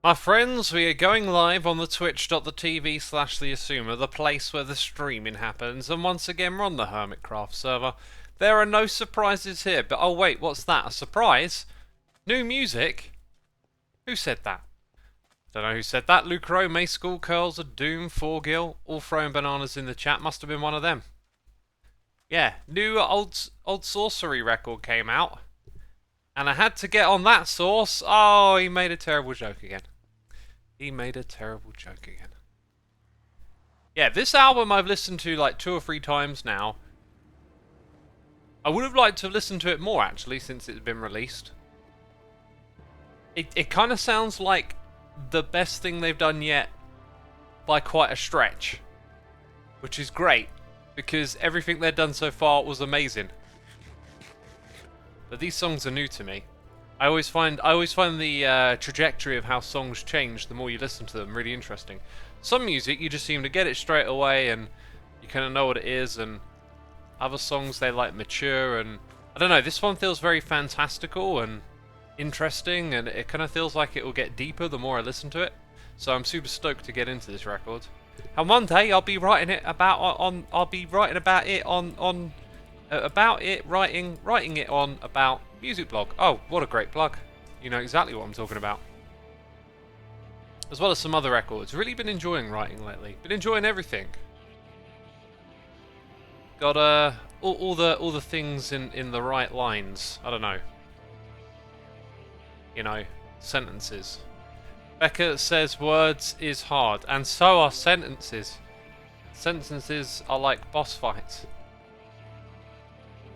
My friends, we are going live on the twitch.tv/the Xisuma, the place where the streaming happens, and once again we're on the Hermitcraft server. There are no surprises here, but oh wait, what's that? A surprise? New music? Who said that? Don't know who said that. Lucro, May School Curls, a Doom, 4Gil, all throwing bananas in the chat. Must have been one of them. Yeah, new old sorcery record came out, and I had to get on that source. Oh, he made a terrible joke again. He made a terrible joke again. Yeah, this album I've listened to like 2 or 3 times now. I would have liked to have listened to it more actually since it's been released. It kind of sounds like the best thing they've done yet by quite a stretch. Which is great, because everything they've done so far was amazing. But these songs are new to me. I always find the trajectory of how songs change the more you listen to them really interesting. Some music you just seem to get it straight away and you kind of know what it is, and other songs they like mature, and I don't know, this one feels very fantastical and interesting, and it kind of feels like it will get deeper the more I listen to it. So I'm super stoked to get into this record. And one day I'll be writing it about Music Blog. Oh, what a great plug. You know exactly what I'm talking about. As well as some other records. Really been enjoying writing lately. Been enjoying everything. Got all the things in the right lines. I don't know. You know, sentences. Becca says words is hard, and so are sentences. Sentences are like boss fights.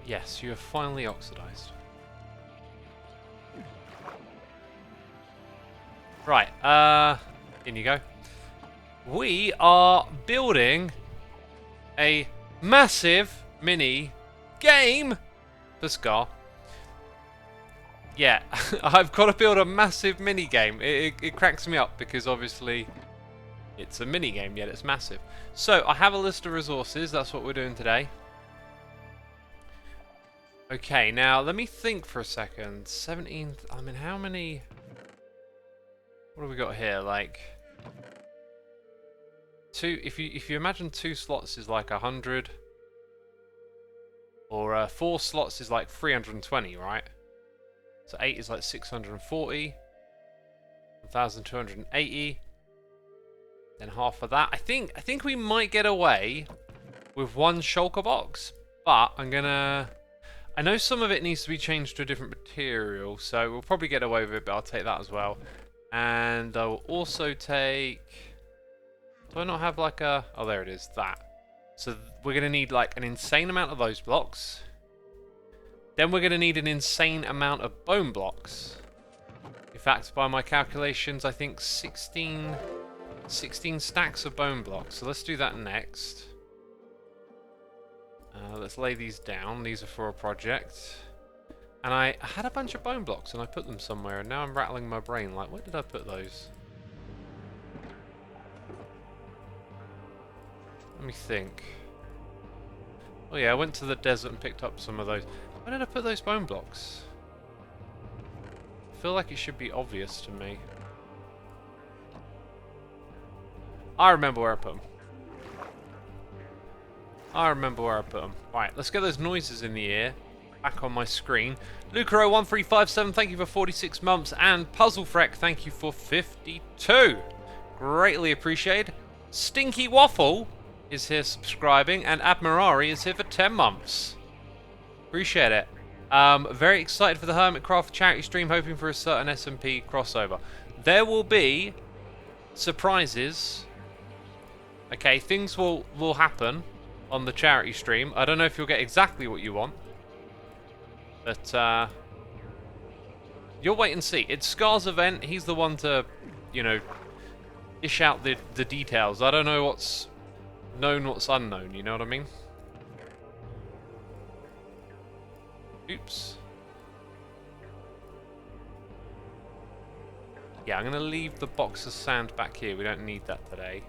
Yes, you have finally oxidized. Right, in you go. We are building a massive mini game for Scar. Yeah, I've got to build a massive mini game. It cracks me up because obviously it's a mini game, yet it's massive. So I have a list of resources. That's what we're doing today. Okay, now let me think for a second. 17th. I mean, how many? What have we got here? Like 2. If you imagine 2 slots is like 100, or 4 slots is like 320, right? So 8 is like 640, 1,280. Then half of that. I think we might get away with 1 shulker box, but I know some of it needs to be changed to a different material, so we'll probably get away with it, but I'll take that as well. And I will also take... Do I not have like a... Oh, there it is, that. So we're going to need like an insane amount of those blocks. Then we're going to need an insane amount of bone blocks. In fact, by my calculations, I think 16 stacks of bone blocks. So let's do that next. Let's lay these down. These are for a project. And I had a bunch of bone blocks and I put them somewhere, and now I'm rattling my brain like, where did I put those? Let me think. Oh yeah, I went to the desert and picked up some of those. Where did I put those bone blocks? I feel like it should be obvious to me. I remember where I put them. Right, let's get those noises in the ear. Back on my screen. Lucaro1357, thank you for 46 months. And PuzzleFreck, thank you for 52. Greatly appreciated. Stinky Waffle is here subscribing. And Admirari is here for 10 months. Appreciate it. Very excited for the Hermitcraft charity stream, hoping for a certain SMP crossover. There will be surprises. Okay, things will happen on the charity stream. I don't know if you'll get exactly what you want, but you'll wait and see. It's Scar's event. He's the one to, you know, dish out the details. I don't know what's known, what's unknown. You know what I mean? Oops. Yeah, I'm gonna leave the box of sand back here. We don't need that today.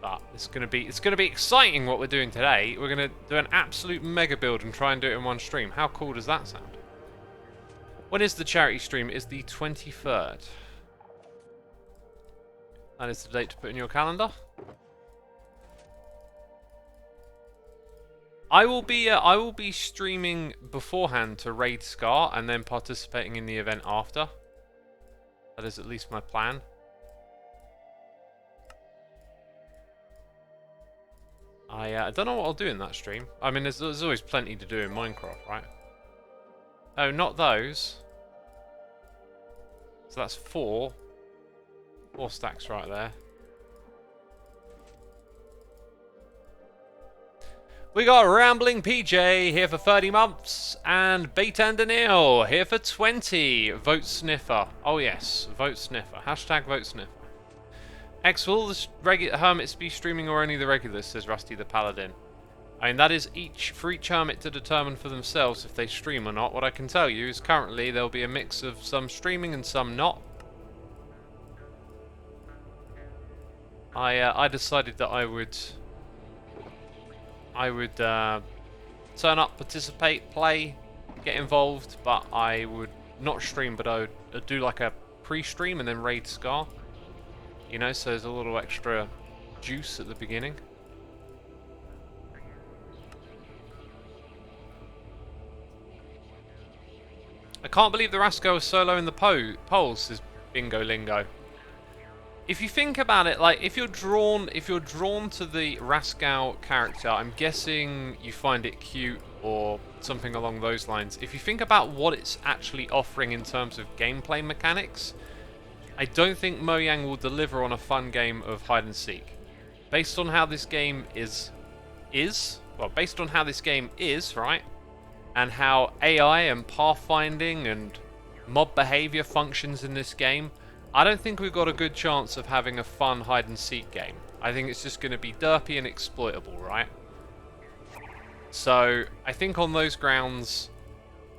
But it's gonna be exciting what we're doing today. We're gonna do an absolute mega build and try and do it in one stream. How cool does that sound? When is the charity stream? Is the 23rd. That is the date to put in your calendar. I will be streaming beforehand to raid Scar and then participating in the event after. That is at least my plan. I don't know what I'll do in that stream. I mean, there's always plenty to do in Minecraft, right? Oh, not those. So that's 4 stacks right there. We got Rambling PJ here for 30 months, and Bait and Daniel here for 20. Vote Sniffer. Oh yes, Vote Sniffer. Hashtag Vote Sniffer. X, will all the hermits be streaming or only the regulars, says Rusty the Paladin. I mean, that is for each hermit to determine for themselves if they stream or not. What I can tell you is currently there'll be a mix of some streaming and some not. I decided that I would turn up, participate, play, get involved, but I would not stream, but I would do like a pre-stream and then raid Scar. You know, so there's a little extra juice at the beginning. I can't believe the Rascal is solo in the polls, says Bingo Lingo. If you think about it, like if you're drawn to the Rascal character, I'm guessing you find it cute or something along those lines. If you think about what it's actually offering in terms of gameplay mechanics, I don't think Mojang will deliver on a fun game of hide and seek. Based on how this game is, right? And how AI and pathfinding and mob behavior functions in this game, I don't think we've got a good chance of having a fun hide and seek game. I think it's just going to be derpy and exploitable, right? So I think on those grounds,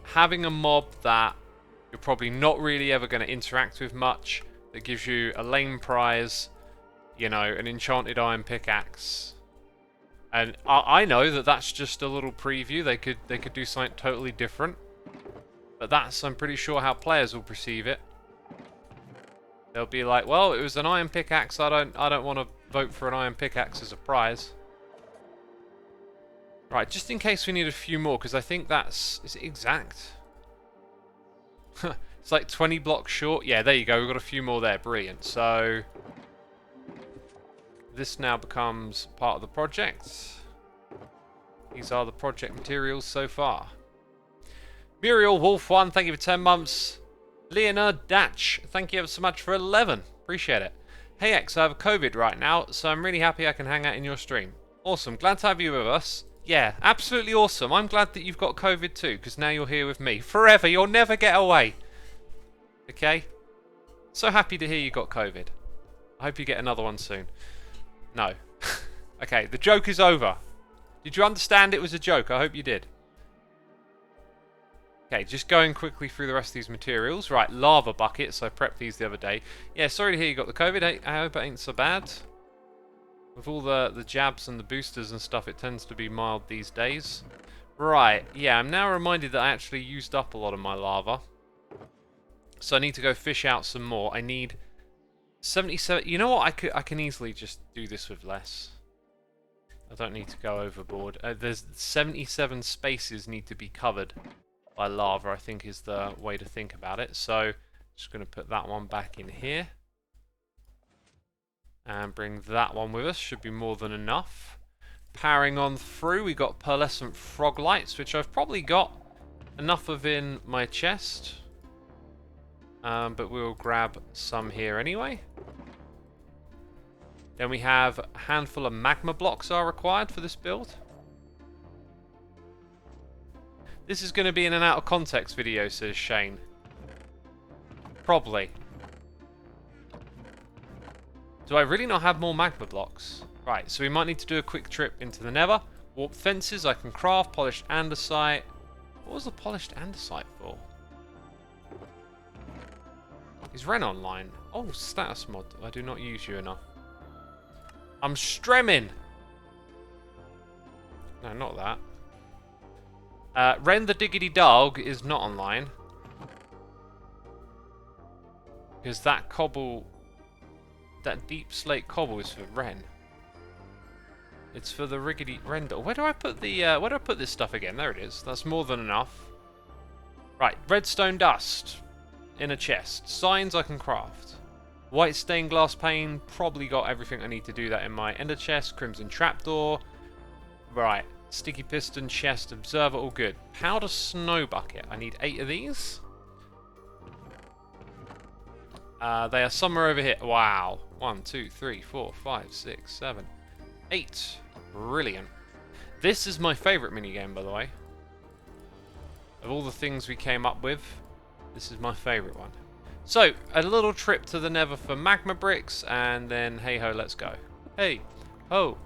having a mob that you're probably not really ever going to interact with much, that gives you a lame prize, you know, an enchanted iron pickaxe. And I know that that's just a little preview. They could do something totally different. But that's, I'm pretty sure, how players will perceive it. They'll be like, well, it was an iron pickaxe. I don't want to vote for an iron pickaxe as a prize. Right, just in case we need a few more, because I think that's... Is it exact? It's like 20 blocks short. Yeah, there you go. We've got a few more there. Brilliant. So... this now becomes part of the project. These are the project materials so far. Muriel Wolf 1, thank you for 10 months. Leonard Datch, thank you ever so much for 11. Appreciate it. Hey X, I have COVID right now, so I'm really happy I can hang out in your stream. Awesome, glad to have you with us. Yeah, absolutely awesome. I'm glad that you've got COVID too, because now you're here with me. Forever, you'll never get away. Okay? So happy to hear you got COVID. I hope you get another one soon. No. Okay, the joke is over. Did you understand it was a joke? I hope you did. Okay, just going quickly through the rest of these materials. Right, lava buckets. I prepped these the other day. Yeah, sorry to hear you got the COVID. I hope it ain't so bad. With all the jabs and the boosters and stuff, it tends to be mild these days. Right, yeah, I'm now reminded that I actually used up a lot of my lava. So I need to go fish out some more. I need 77... You know what? I can easily just do this with less. I don't need to go overboard. There's 77 spaces need to be covered by lava, I think is the way to think about it. So, just going to put that one back in here. And bring that one with us. Should be more than enough. Powering on through, we got pearlescent frog lights, which I've probably got enough of in my chest. But we'll grab some here anyway. Then we have a handful of magma blocks are required for this build. This is going to be in an out of context video, says Shane. Probably. Do I really not have more magma blocks? Right, so we might need to do a quick trip into the Nether. Warp fences, I can craft. Polished andesite. What was the polished andesite for? Is Ren online? Oh, status mod. I do not use you enough. I'm stremming! No, not that. Ren the Diggity Dog is not online. Because that cobble, that deep slate cobble is for Ren. It's for the riggedy render. Where do I put the, where do I put this stuff again? There it is. That's more than enough. Right, redstone dust in a chest. Signs I can craft. White stained glass pane. Probably got everything I need to do that in my ender chest. Crimson trapdoor. Right, sticky piston chest. Observer, all good. Powder snow bucket. I need 8 of these. They are somewhere over here. Wow. 1, 2, 3, 4, 5, 6, 7, 8. Brilliant. This is my favourite minigame, by the way. Of all the things we came up with, this is my favourite one. So, a little trip to the Nether for magma bricks, and then hey ho, let's go. Hey ho,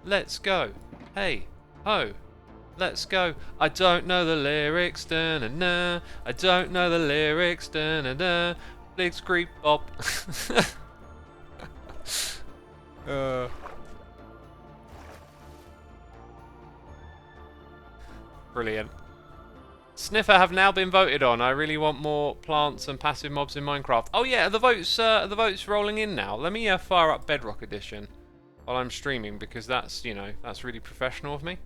let's go. Hey ho, let's go. I don't know the lyrics, da na na. I don't know the lyrics, da na na. Big creep bop. Brilliant. Sniffer have now been voted on. I really want more plants and passive mobs in Minecraft. Oh yeah, the votes rolling in now. Let me fire up Bedrock Edition while I'm streaming, because that's, you know, that's really professional of me.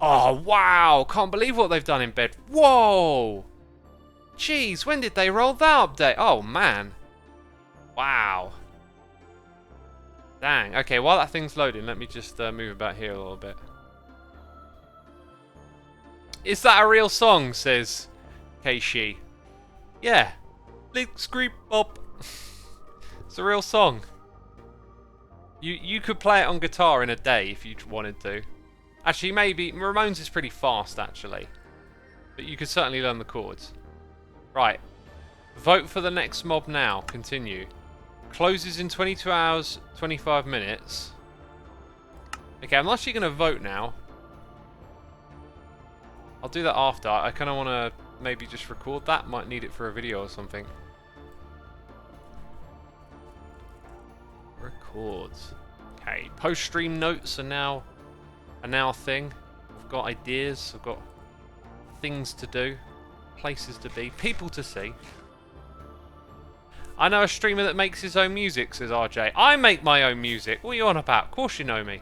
Oh wow! Can't believe what they've done in Bed. Whoa! Jeez, when did they roll that update? Oh man! Wow! Dang. Okay, while that thing's loading, let me just move about here a little bit. Is that a real song? Says Keishi. Yeah. Let's creep up. It's a real song. You could play it on guitar in a day if you wanted to. Actually, maybe Ramones is pretty fast actually, but you could certainly learn the chords. Right. Vote for the next mob now. Continue. Closes in 22 hours, 25 minutes. Okay, I'm actually going to vote now. I'll do that after. I kind of want to maybe just record that. Might need it for a video or something. Records. Okay. Post-stream notes are now a thing. I've got ideas. I've got things to do. Places to be. People to see. I know a streamer that makes his own music, says RJ. I make my own music. What are you on about? Of course you know me.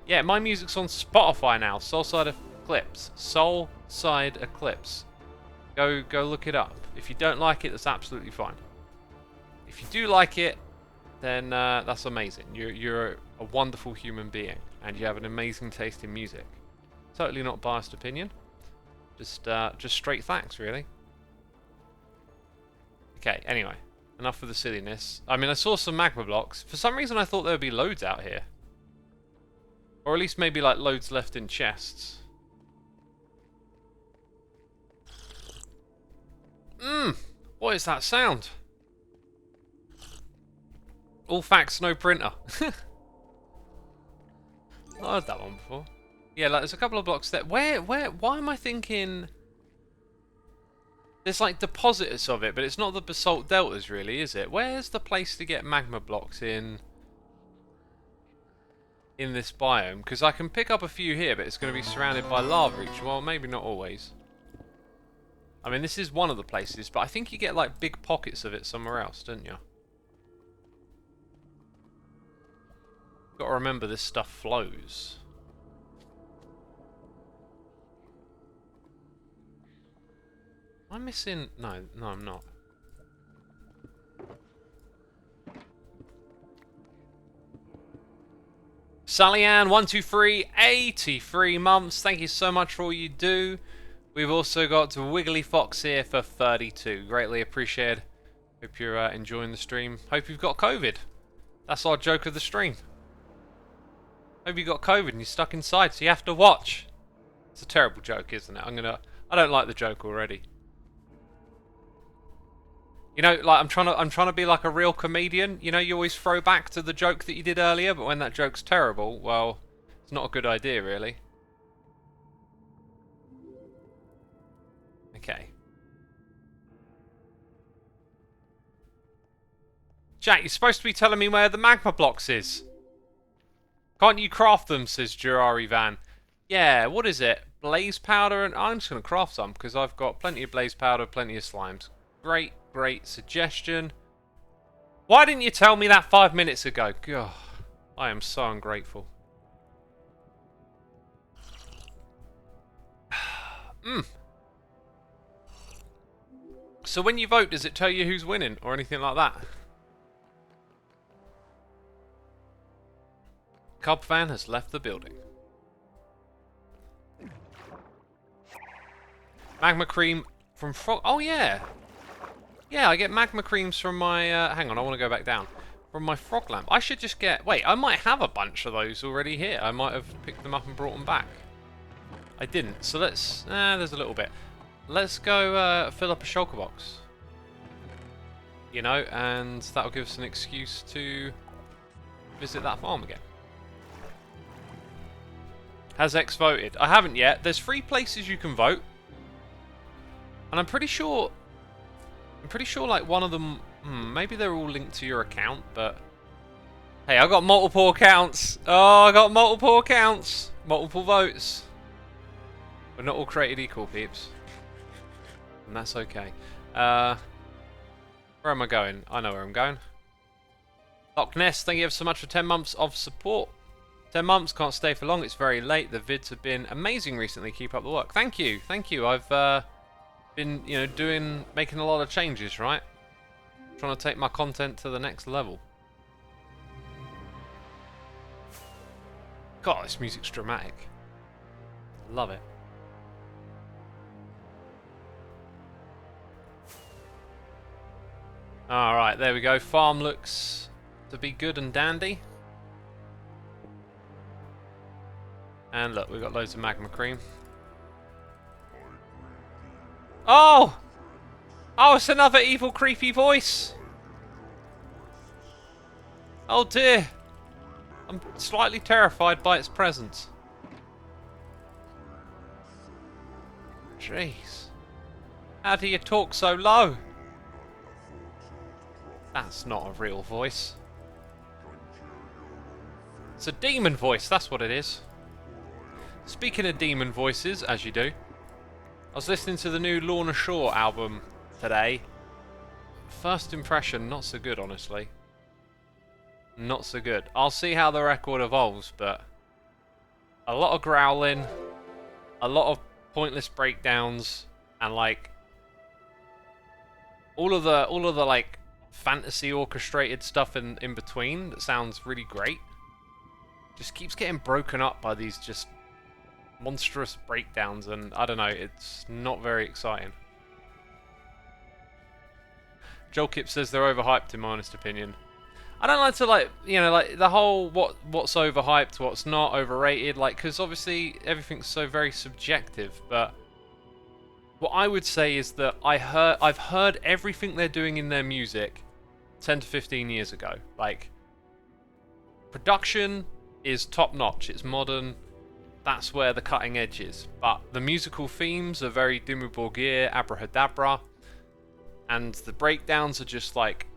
Yeah, my music's on Spotify now. Soulside Eclipse. Soulside Eclipse. Go look it up. If you don't like it, that's absolutely fine. If you do like it, then that's amazing. You're a wonderful human being, and you have an amazing taste in music. Totally not biased opinion. Just straight facts, really. Okay, anyway. Enough of the silliness. I mean, I saw some magma blocks. For some reason, I thought there would be loads out here. Or at least maybe, like, loads left in chests. What is that sound? All facts, no printer. I heard that one before. Yeah, like, there's a couple of blocks there. Why am I thinking... There's like deposits of it, but it's not the basalt deltas really, is it? Where's the place to get magma blocks in this biome? Because I can pick up a few here, but it's going to be surrounded by lava each. Well, maybe not always. I mean, this is one of the places, but I think you get like big pockets of it somewhere else, don't you? Got to remember this stuff flows. Am I missing? No, I'm not. Sally Ann 123 83 months. Thank you so much for all you do. We've also got Wiggly Fox here for 32. Greatly appreciated. Hope you're enjoying the stream. Hope you've got COVID. That's our joke of the stream. Hope you got COVID and you're stuck inside, so you have to watch. It's a terrible joke, isn't it? I don't like the joke already. You know, like I'm trying to be like a real comedian. You know, you always throw back to the joke that you did earlier, but when that joke's terrible, well, it's not a good idea, really. Okay. Jack, you're supposed to be telling me where the magma blocks is. Can't you craft them, says Jurari Van. Yeah, what is it? Blaze powder, and I'm just going to craft some, because I've got plenty of blaze powder, plenty of slimes. Great. great suggestion. Why didn't you tell me that 5 minutes ago? God, I am so ungrateful. So when you vote, does it tell you who's winning or anything like that? Cub fan has left the building. Magma cream from frog. Oh yeah, yeah. I get magma creams from my. Hang on, I want to go back down. From my frog lamp. I should just get. Wait, I might have a bunch of those already here. I might have picked them up and brought them back. I didn't. So let's. There's a little bit. Let's go fill up a shulker box. You know, and that'll give us an excuse to visit that farm again. Has X voted? I haven't yet. There's 3 places you can vote. And I'm pretty sure like one of them, maybe they're all linked to your account, but hey, I got multiple accounts. Oh, I got multiple accounts. Multiple votes. We're not all created equal, peeps. And that's okay. Where am I going? I know where I'm going. Loch Ness, thank you ever so much for 10 months of support. 10 months, can't stay for long, it's very late. The vids have been amazing recently, keep up the work. Thank you, I've been, you know, making a lot of changes, right? Trying to take my content to the next level. God, this music's dramatic. Love it. Alright, there we go. Farm looks to be good and dandy. And look, we've got loads of magma cream. Oh! Oh, it's another evil, creepy voice. Oh dear. I'm slightly terrified by its presence. Jeez. How do you talk so low? That's not a real voice. It's a demon voice, that's what it is. Speaking of demon voices, as you do, I was listening to the new Lorna Shore album today. First impression, not so good, honestly. Not so good. I'll see how the record evolves, but a lot of growling, a lot of pointless breakdowns, and like all of the like fantasy orchestrated stuff in between that sounds really great. Just keeps getting broken up by these just monstrous breakdowns, and I don't know, it's not very exciting. Joel Kip says they're overhyped in my honest opinion. I don't like to like, you know, like the whole what's overhyped, what's not, overrated, like, because obviously everything's so very subjective, but what I would say is that I've heard everything they're doing in their music 10 to 15 years ago. Like, production is top notch, it's modern. That's where the cutting edge is. But the musical themes are very Dimmu Borgir, Abrahadabra. And the breakdowns are just like,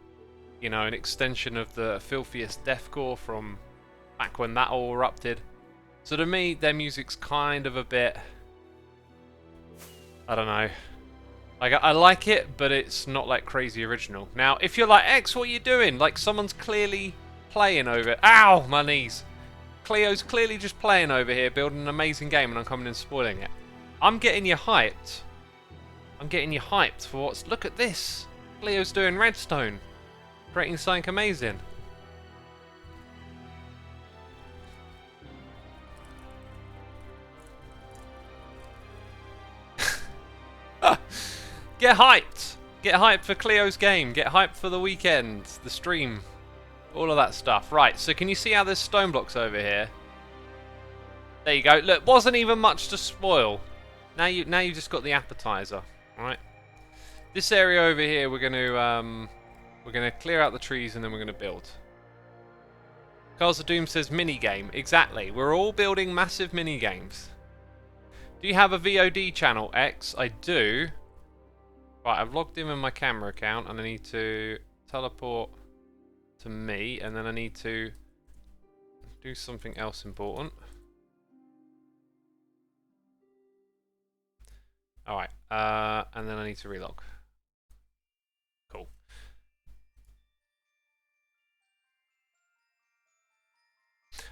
you know, an extension of the filthiest deathcore from back when that all erupted. So to me, their music's kind of a bit, I don't know. Like, I like it, but it's not like crazy original. Now, if you're like, X, what are you doing? Like, someone's clearly playing over it. Ow, my knees. Cleo's clearly just playing over here, building an amazing game, and I'm coming and spoiling it. I'm getting you hyped. I'm getting you hyped for what's... Look at this. Cleo's doing redstone. Creating something amazing. Get hyped. Get hyped for Cleo's game. Get hyped for the weekend. The stream. All of that stuff. Right, so can you see how there's stone blocks over here? There you go. Look, wasn't even much to spoil. Now you just got the appetizer. Right. This area over here, we're gonna clear out the trees and then we're gonna build. Carls of Doom says mini game. Exactly. We're all building massive mini games. Do you have a VOD channel, X? I do. Right, I've logged in with my camera account and I need to teleport to me, and then I need to do something else important. Alright, and then I need to relog.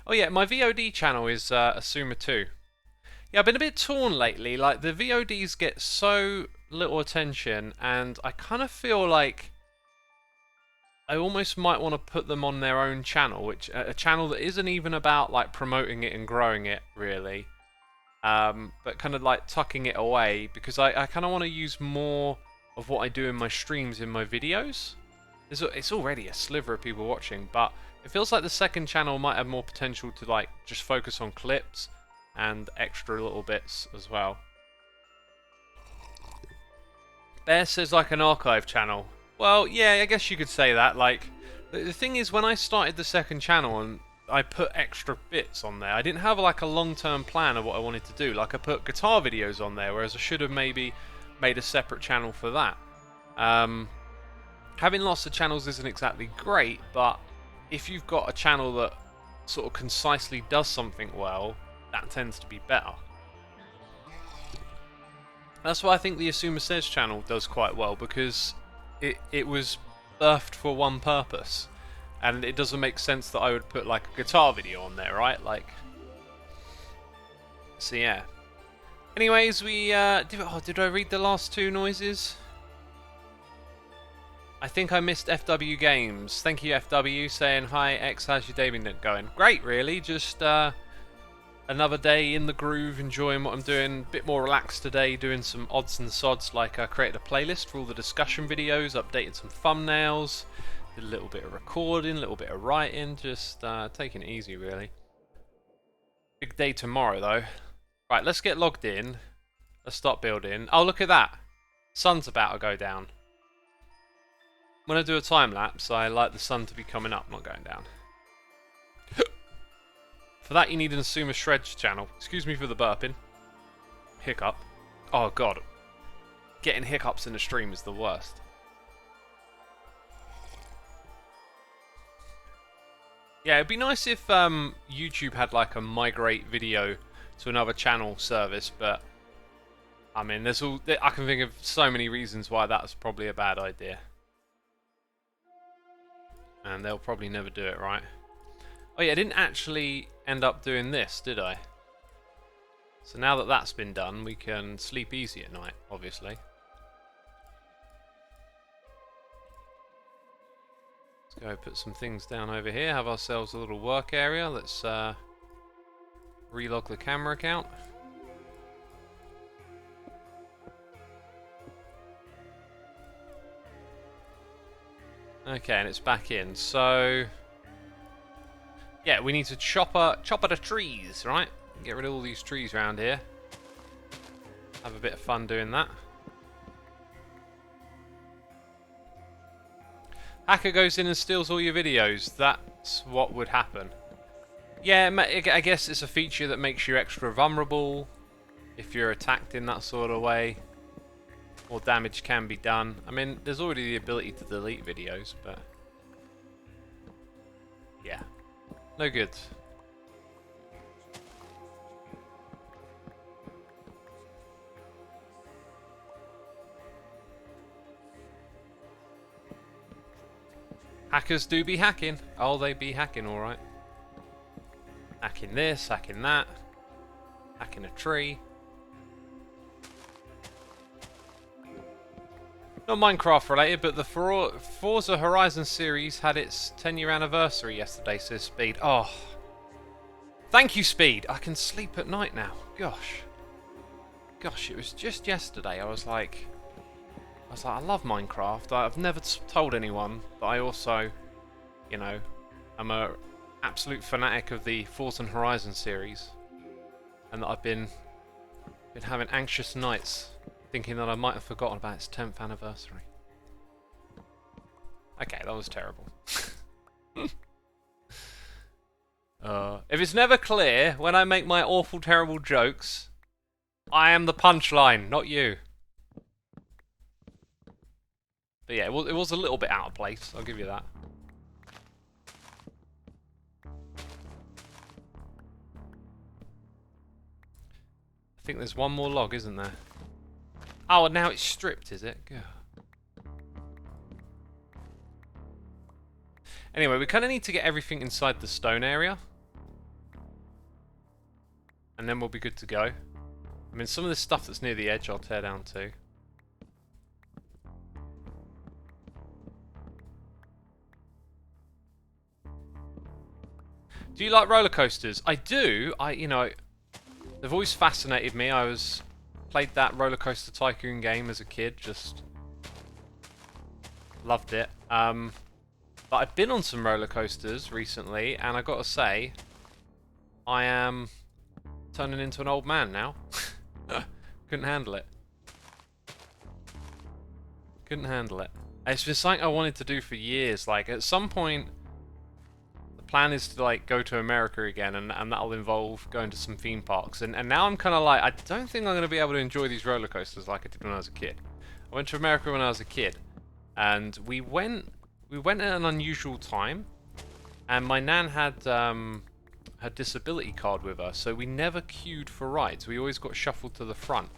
Oh yeah, my VOD channel is Xisuma too. Yeah, I've been a bit torn lately. Like, the VODs get so little attention, and I kind of feel like I almost might want to put them on their own channel, which a channel that isn't even about like promoting it and growing it really, but kind of like tucking it away, because I kind of want to use more of what I do in my streams in my videos. It's already a sliver of people watching, but it feels like the second channel might have more potential to like just focus on clips and extra little bits as well. Bear says like an archive channel. Well, yeah, I guess you could say that. Like, the thing is, when I started the second channel and I put extra bits on there, I didn't have like a long-term plan of what I wanted to do. Like, I put guitar videos on there, whereas I should have maybe made a separate channel for that. Having lots of channels isn't exactly great, but if you've got a channel that sort of concisely does something well, that tends to be better. That's why I think the Xisuma Says channel does quite well, because it was birthed for one purpose, and it doesn't make sense that I would put like a guitar video on there, right? Like, so yeah. Anyways, we did I read the last two noises? I think I missed FW Games. Thank you, FW, saying hi. X, how's your day been going? Great, really. Just another day in the groove, enjoying what I'm doing. A bit more relaxed today, doing some odds and sods, like I created a playlist for all the discussion videos, updated some thumbnails, did a little bit of recording, a little bit of writing, just taking it easy really. Big day tomorrow though. Right, let's get logged in. Let's start building. Oh, look at that. Sun's about to go down. When I do a time lapse, I like the sun to be coming up, not going down. For that, you need an Xisuma Shreds channel. Excuse me for the burping. Hiccup. Oh god. Getting hiccups in the stream is the worst. Yeah, it'd be nice if YouTube had like a migrate video to another channel service, but I mean, I can think of so many reasons why that's probably a bad idea. And they'll probably never do it, right? Oh yeah, I didn't actually end up doing this, did I? So now that that's been done, we can sleep easy at night, obviously. Let's go put some things down over here, have ourselves a little work area. Let's relog the camera account. Okay, and it's back in, so yeah, we need to chop at the trees, right? Get rid of all these trees around here. Have a bit of fun doing that. Hacker goes in and steals all your videos. That's what would happen. Yeah, I guess it's a feature that makes you extra vulnerable if you're attacked in that sort of way. More damage can be done. I mean, there's already the ability to delete videos, but yeah, no good. Hackers do be hacking. Oh, they be hacking, alright. Hacking this, hacking that. Hacking a tree. Not Minecraft related, but the Forza Horizon series had its 10-year anniversary yesterday, says Speed. Oh. Thank you, Speed. I can sleep at night now. Gosh. Gosh, it was just yesterday. I was like, I love Minecraft. I've never told anyone, but I also, you know, I'm a absolute fanatic of the Forza Horizon series, and that I've been having anxious nights thinking that I might have forgotten about its 10th anniversary. Okay, that was terrible. If it's never clear, when I make my awful, terrible jokes, I am the punchline, not you. But yeah, it was a little bit out of place, I'll give you that. I think there's one more log, isn't there? Oh, and now it's stripped, is it? God. Anyway, we kind of need to get everything inside the stone area. and then we'll be good to go. I mean, some of this stuff that's near the edge I'll tear down too. Do you like roller coasters? I do. You know, they've always fascinated me. Played that Roller Coaster Tycoon game as a kid. Just loved it. But I've been on some roller coasters recently, and I gotta say, I am turning into an old man now. Couldn't handle it. Couldn't handle it. It's been something I wanted to do for years. Like, at some point, the plan is to, like, go to America again, and that'll involve going to some theme parks. And now I'm kind of like, I don't think I'm going to be able to enjoy these roller coasters like I did when I was a kid. I went to America when I was a kid, and we went at an unusual time, and my nan had her disability card with her, so we never queued for rides. We always got shuffled to the front.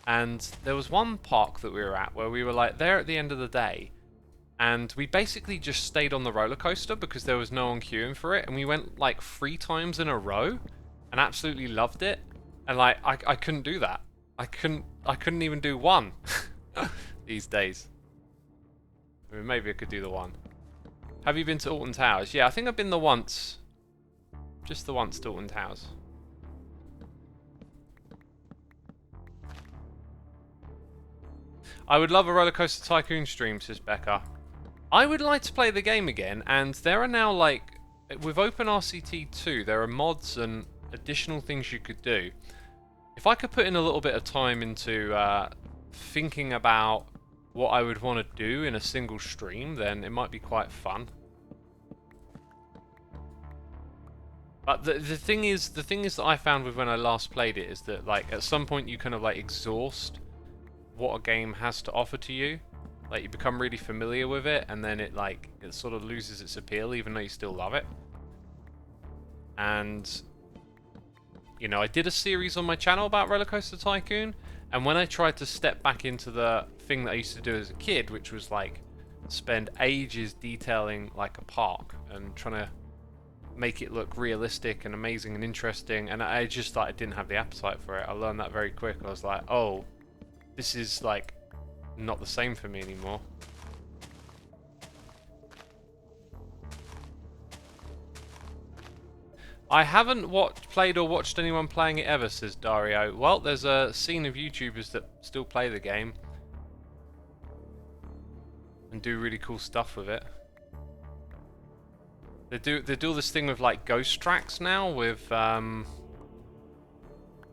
And there was one park that we were at where we were like there at the end of the day, and we basically just stayed on the roller coaster because there was no one queuing for it, and we went like 3 times in a row and absolutely loved it. And like I couldn't do that. I couldn't even do one these days. I mean, maybe I could do the one. Have you been to Alton Towers? Yeah, I think I've been the once. Just the once to Alton Towers. I would love a Roller Coaster Tycoon stream, says Becca. I would like to play the game again, and there are now, like, with OpenRCT 2, there are mods and additional things you could do. If I could put in a little bit of time into thinking about what I would want to do in a single stream, then it might be quite fun. But the thing is that I found with when I last played it is that, like, at some point you kind of, like, exhaust what a game has to offer to you. Like, you become really familiar with it, and then it sort of loses its appeal, even though you still love it. And, you know, I did a series on my channel about Roller Coaster Tycoon, and when I tried to step back into the thing that I used to do as a kid, which was, like, spend ages detailing, like, a park, and trying to make it look realistic and amazing and interesting, and I just thought I didn't have the appetite for it. I learned that very quick. I was like, oh, this is, like, not the same for me anymore. I haven't played or watched anyone playing it ever, says Dario. Well, there's a scene of YouTubers that still play the game and do really cool stuff with it. They do this thing with, like, ghost tracks now, with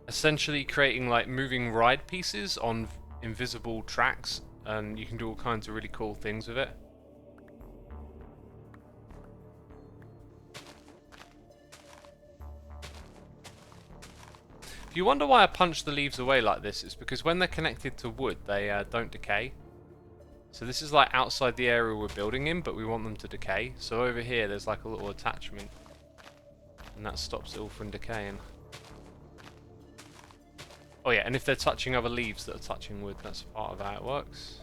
essentially creating, like, moving ride pieces on invisible tracks, and you can do all kinds of really cool things with it. If you wonder why I punch the leaves away like this, it's because when they're connected to wood, they don't decay. So this is, like, outside the area we're building in, but we want them to decay. So over here, there's, like, a little attachment, and that stops it all from decaying. Oh yeah, and if they're touching other leaves that are touching wood, that's part of how it works.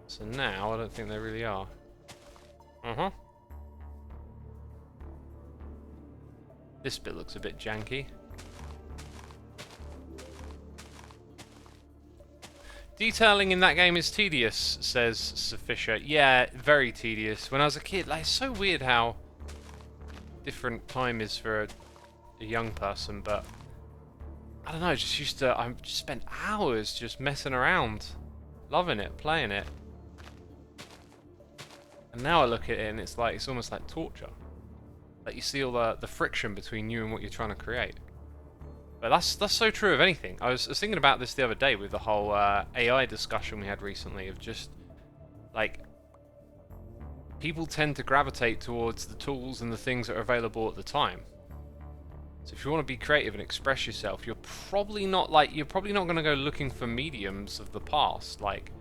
So now, I don't think they really are. Uh-huh. This bit looks a bit janky. Detailing in that game is tedious, says Sir Fisher. Yeah, very tedious. When I was a kid, like, it's so weird how different time is for a young person, but I don't know, I just spent hours just messing around, loving it, playing it. And now I look at it and it's almost like torture. Like, you see all the friction between you and what you're trying to create. But that's so true of anything. I was thinking about this the other day with the whole AI discussion we had recently, of just, like, people tend to gravitate towards the tools and the things that are available at the time. So if you want to be creative and express yourself, you're probably not going to go looking for mediums of the past, like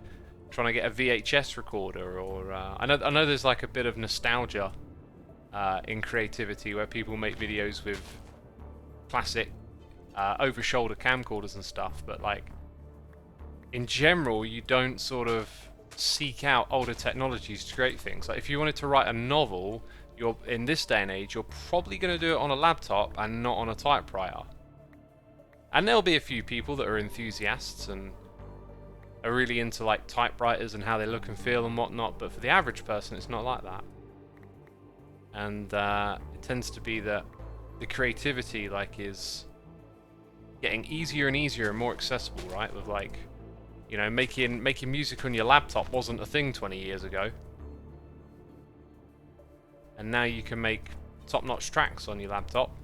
trying to get a VHS recorder, or I know there's, like, a bit of nostalgia in creativity where people make videos with classic over-shoulder camcorders and stuff, but, like, in general, you don't sort of seek out older technologies to create things. Like, if you wanted to write a novel, in this day and age, you're probably going to do it on a laptop and not on a typewriter. And there'll be a few people that are enthusiasts and are really into like typewriters and how they look and feel and whatnot, but for the average person, it's not like that. And it tends to be that the creativity like is getting easier and easier and more accessible, right? With like, you know, making music on your laptop wasn't a thing 20 years ago. And now you can make top-notch tracks on your laptop.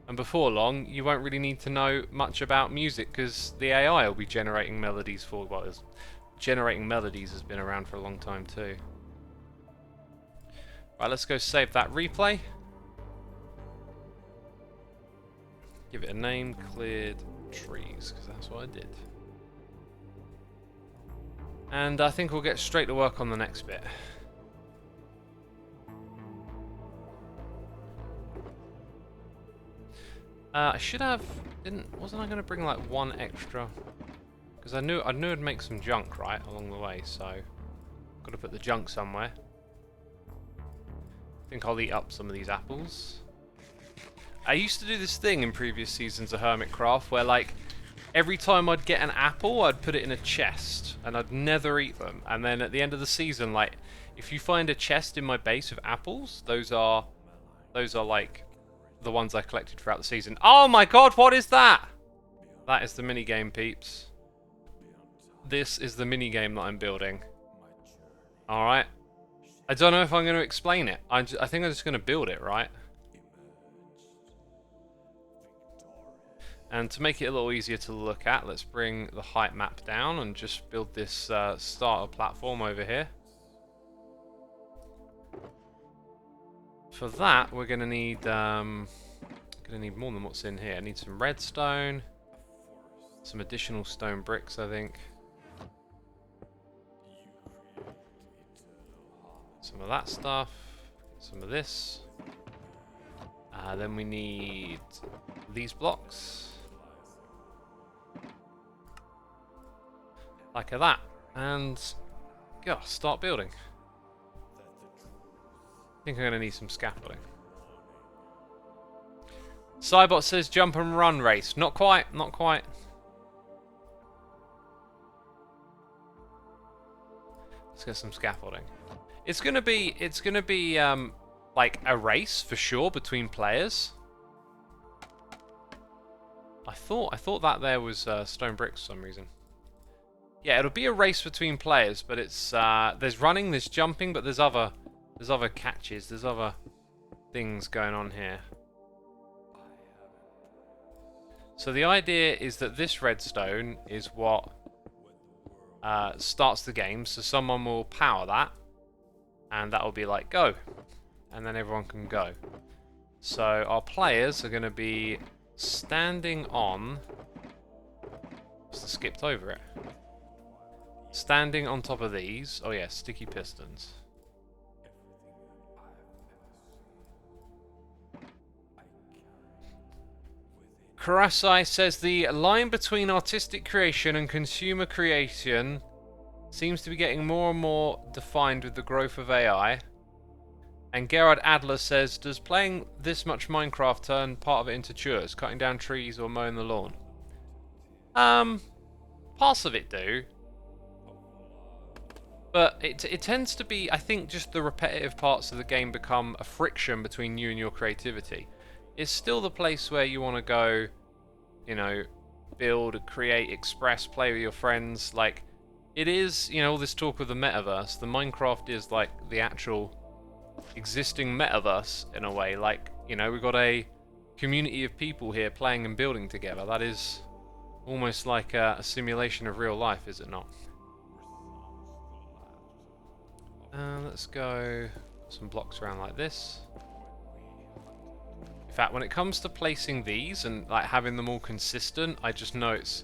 And before long, you won't really need to know much about music because the AI will be generating melodies for... Well, generating melodies has been around for a long time too. Right, let's go save that replay. Give it a name, cleared trees, because that's what I did. And I think we'll get straight to work on the next bit. I should have... Wasn't I going to bring like one extra? Because I knew I'd make some junk, right, along the way, so... Got to put the junk somewhere. I think I'll eat up some of these apples. I used to do this thing in previous seasons of Hermitcraft where, like, every time I'd get an apple, I'd put it in a chest, and I'd never eat them. And then at the end of the season, like, if you find a chest in my base of apples, those are like the ones I collected throughout the season. Oh my god, what is that? That is the minigame, peeps. This is the minigame that I'm building. Alright. I don't know if I'm going to explain it. I think I'm just going to build it, right? And to make it a little easier to look at, let's bring the height map down and just build this starter platform over here. For that, we're going to need more than what's in here. I need some redstone, some additional stone bricks, I think. Some of that stuff, some of this. Then we need these blocks. Like that. And go, start building. I think I'm going to need some scaffolding. Cybot says jump and run race. Not quite, not quite. Let's get some scaffolding. It's gonna be like a race for sure between players. I thought that there was stone bricks for some reason. Yeah, it'll be a race between players, but it's there's running, there's jumping, but there's other catches, there's other things going on here. So the idea is that this redstone is what starts the game, so someone will power that. And that will be like, go. And then everyone can go. So our players are going to be standing on... Just skipped over it. Standing on top of these. Oh yeah, sticky pistons. Karasai says the line between artistic creation and consumer creation seems to be getting more and more defined with the growth of AI. And Gerard Adler says, does playing this much Minecraft turn part of it into chores, cutting down trees or mowing the lawn? Parts of it do. But it tends to be, I think, just the repetitive parts of the game become a friction between you and your creativity. It's still the place where you want to go, you know, build, create, express, play with your friends, like... It is, you know, all this talk of the metaverse. The Minecraft is like the actual existing metaverse in a way. Like, you know, we've got a community of people here playing and building together. That is almost like a simulation of real life, is it not? Let's go some blocks around like this. In fact, when it comes to placing these and like having them all consistent, I just know it's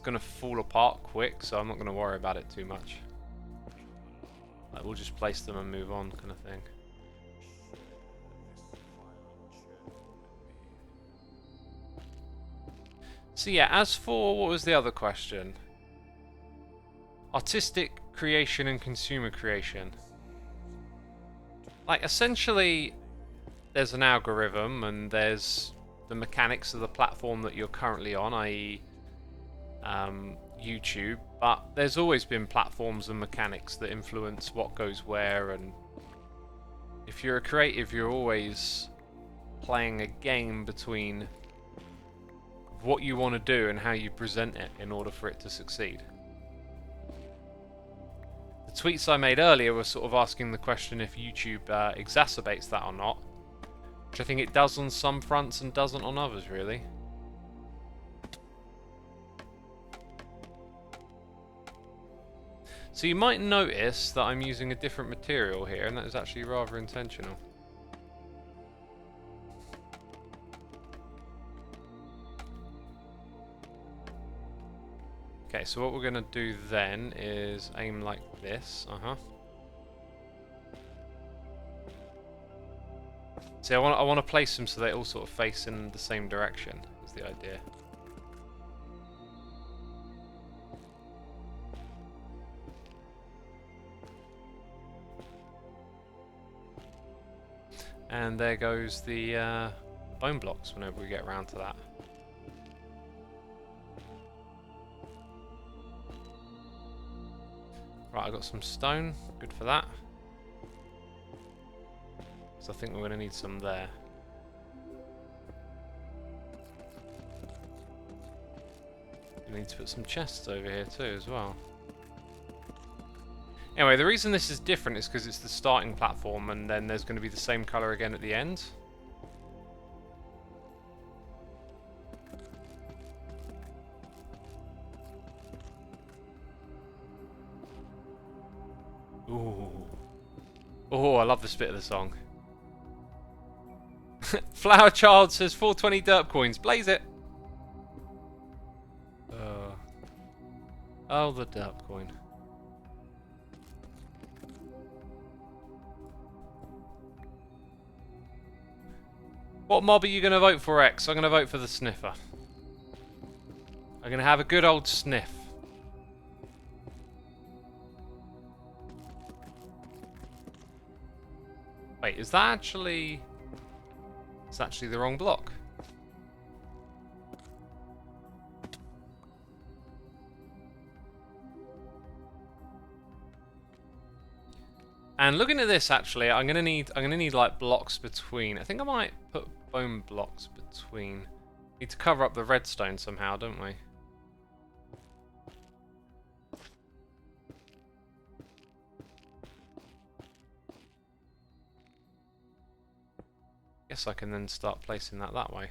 going to fall apart quick, so I'm not going to worry about it too much. Like, we'll just place them and move on, kind of thing. So yeah, as for, what was the other question? Artistic creation and consumer creation. Like, essentially, there's an algorithm and there's the mechanics of the platform that you're currently on, i.e. YouTube, but there's always been platforms and mechanics that influence what goes where, and if you're a creative, you're always playing a game between what you want to do and how you present it in order for it to succeed. The tweets I made earlier were sort of asking the question if YouTube exacerbates that or not, which I think it does on some fronts and doesn't on others, really. So you might notice that I'm using a different material here, and that is actually rather intentional. Okay, so what we're going to do then is aim like this. See, I want to place them so they all sort of face in the same direction, is the idea. And there goes the bone blocks whenever we get around to that. Right, I got some stone, good for that. So I think we're going to need some there. We need to put some chests over here too as well. Anyway, the reason this is different is because it's the starting platform and then there's going to be the same colour again at the end. Ooh. Oh, I love this bit of the song. Flower Child says 420 derp coins. Blaze it! Oh, the derp coin. What mob are you going to vote for, X? I'm going to vote for the sniffer. I'm going to have a good old sniff. Wait, is that actually... It's actually the wrong block. And looking at this, actually, I'm gonna need like blocks between. I think I might put bone blocks between. Need to cover up the redstone somehow, don't we? Guess I can then start placing that way.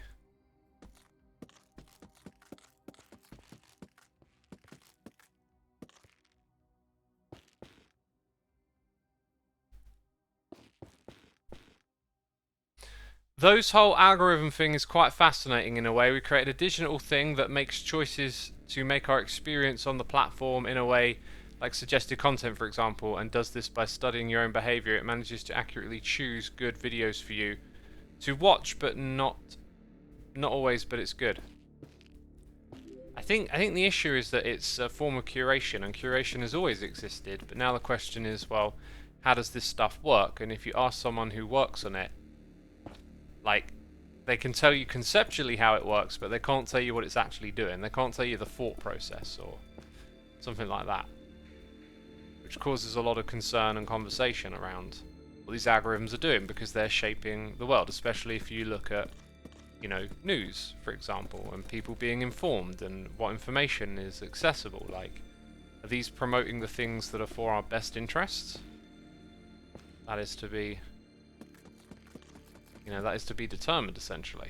Those whole algorithm thing is quite fascinating in a way. We created a digital thing that makes choices to make our experience on the platform in a way like suggested content, for example, and does this by studying your own behavior. It manages to accurately choose good videos for you to watch, but not always, but it's good. I think the issue is that it's a form of curation, and curation has always existed, but now the question is, well, how does this stuff work? And if you ask someone who works on it, like, they can tell you conceptually how it works, but they can't tell you what it's actually doing. They can't tell you the thought process or something like that, which causes a lot of concern and conversation around what these algorithms are doing, because they're shaping the world, especially if you look at, you know, news, for example, and people being informed and what information is accessible. Like, are these promoting the things that are for our best interests? That is to be... You know, that is to be determined, essentially.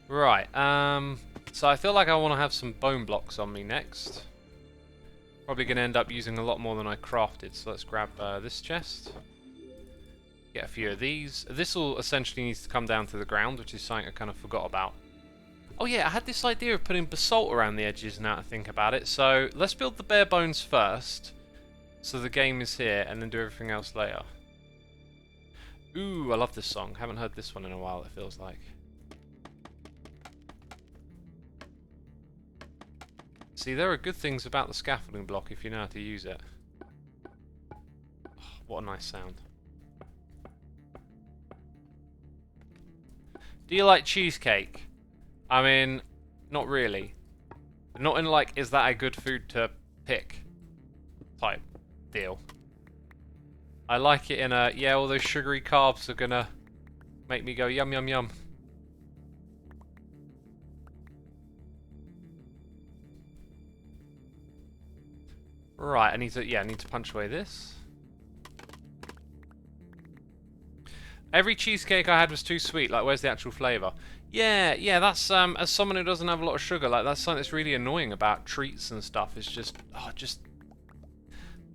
Right, so I feel like I want to have some bone blocks on me next. Probably going to end up using a lot more than I crafted, so let's grab this chest. Get a few of these. This will essentially need to come down to the ground, which is something I kind of forgot about. Oh yeah, I had this idea of putting basalt around the edges now to think about it. So let's build the bare bones first, so the game is here, and then do everything else later. Ooh, I love this song. Haven't heard this one in a while, it feels like. See, there are good things about the scaffolding block if you know how to use it. Oh, what a nice sound. Do you like cheesecake? I mean, not really. Not in like, is that a good food to pick type deal. I like it in a, yeah, all those sugary carbs are gonna make me go yum yum yum. Right, I need to punch away this. Every cheesecake I had was too sweet. Like, where's the actual flavour? Yeah, that's, as someone who doesn't have a lot of sugar, like, that's something that's really annoying about treats and stuff. It's just,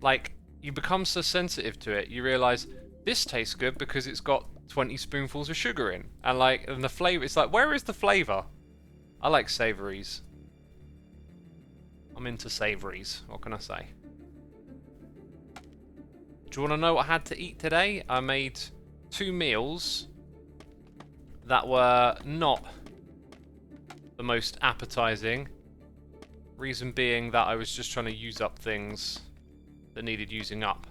like, you become so sensitive to it, you realise, this tastes good because it's got 20 spoonfuls of sugar in. And, like, and the flavour, it's like, where is the flavour? I like savouries. I'm into savouries, what can I say? Do you want to know what I had to eat today? I made 2 meals that were not the most appetizing. Reason being that I was just trying to use up things that needed using up.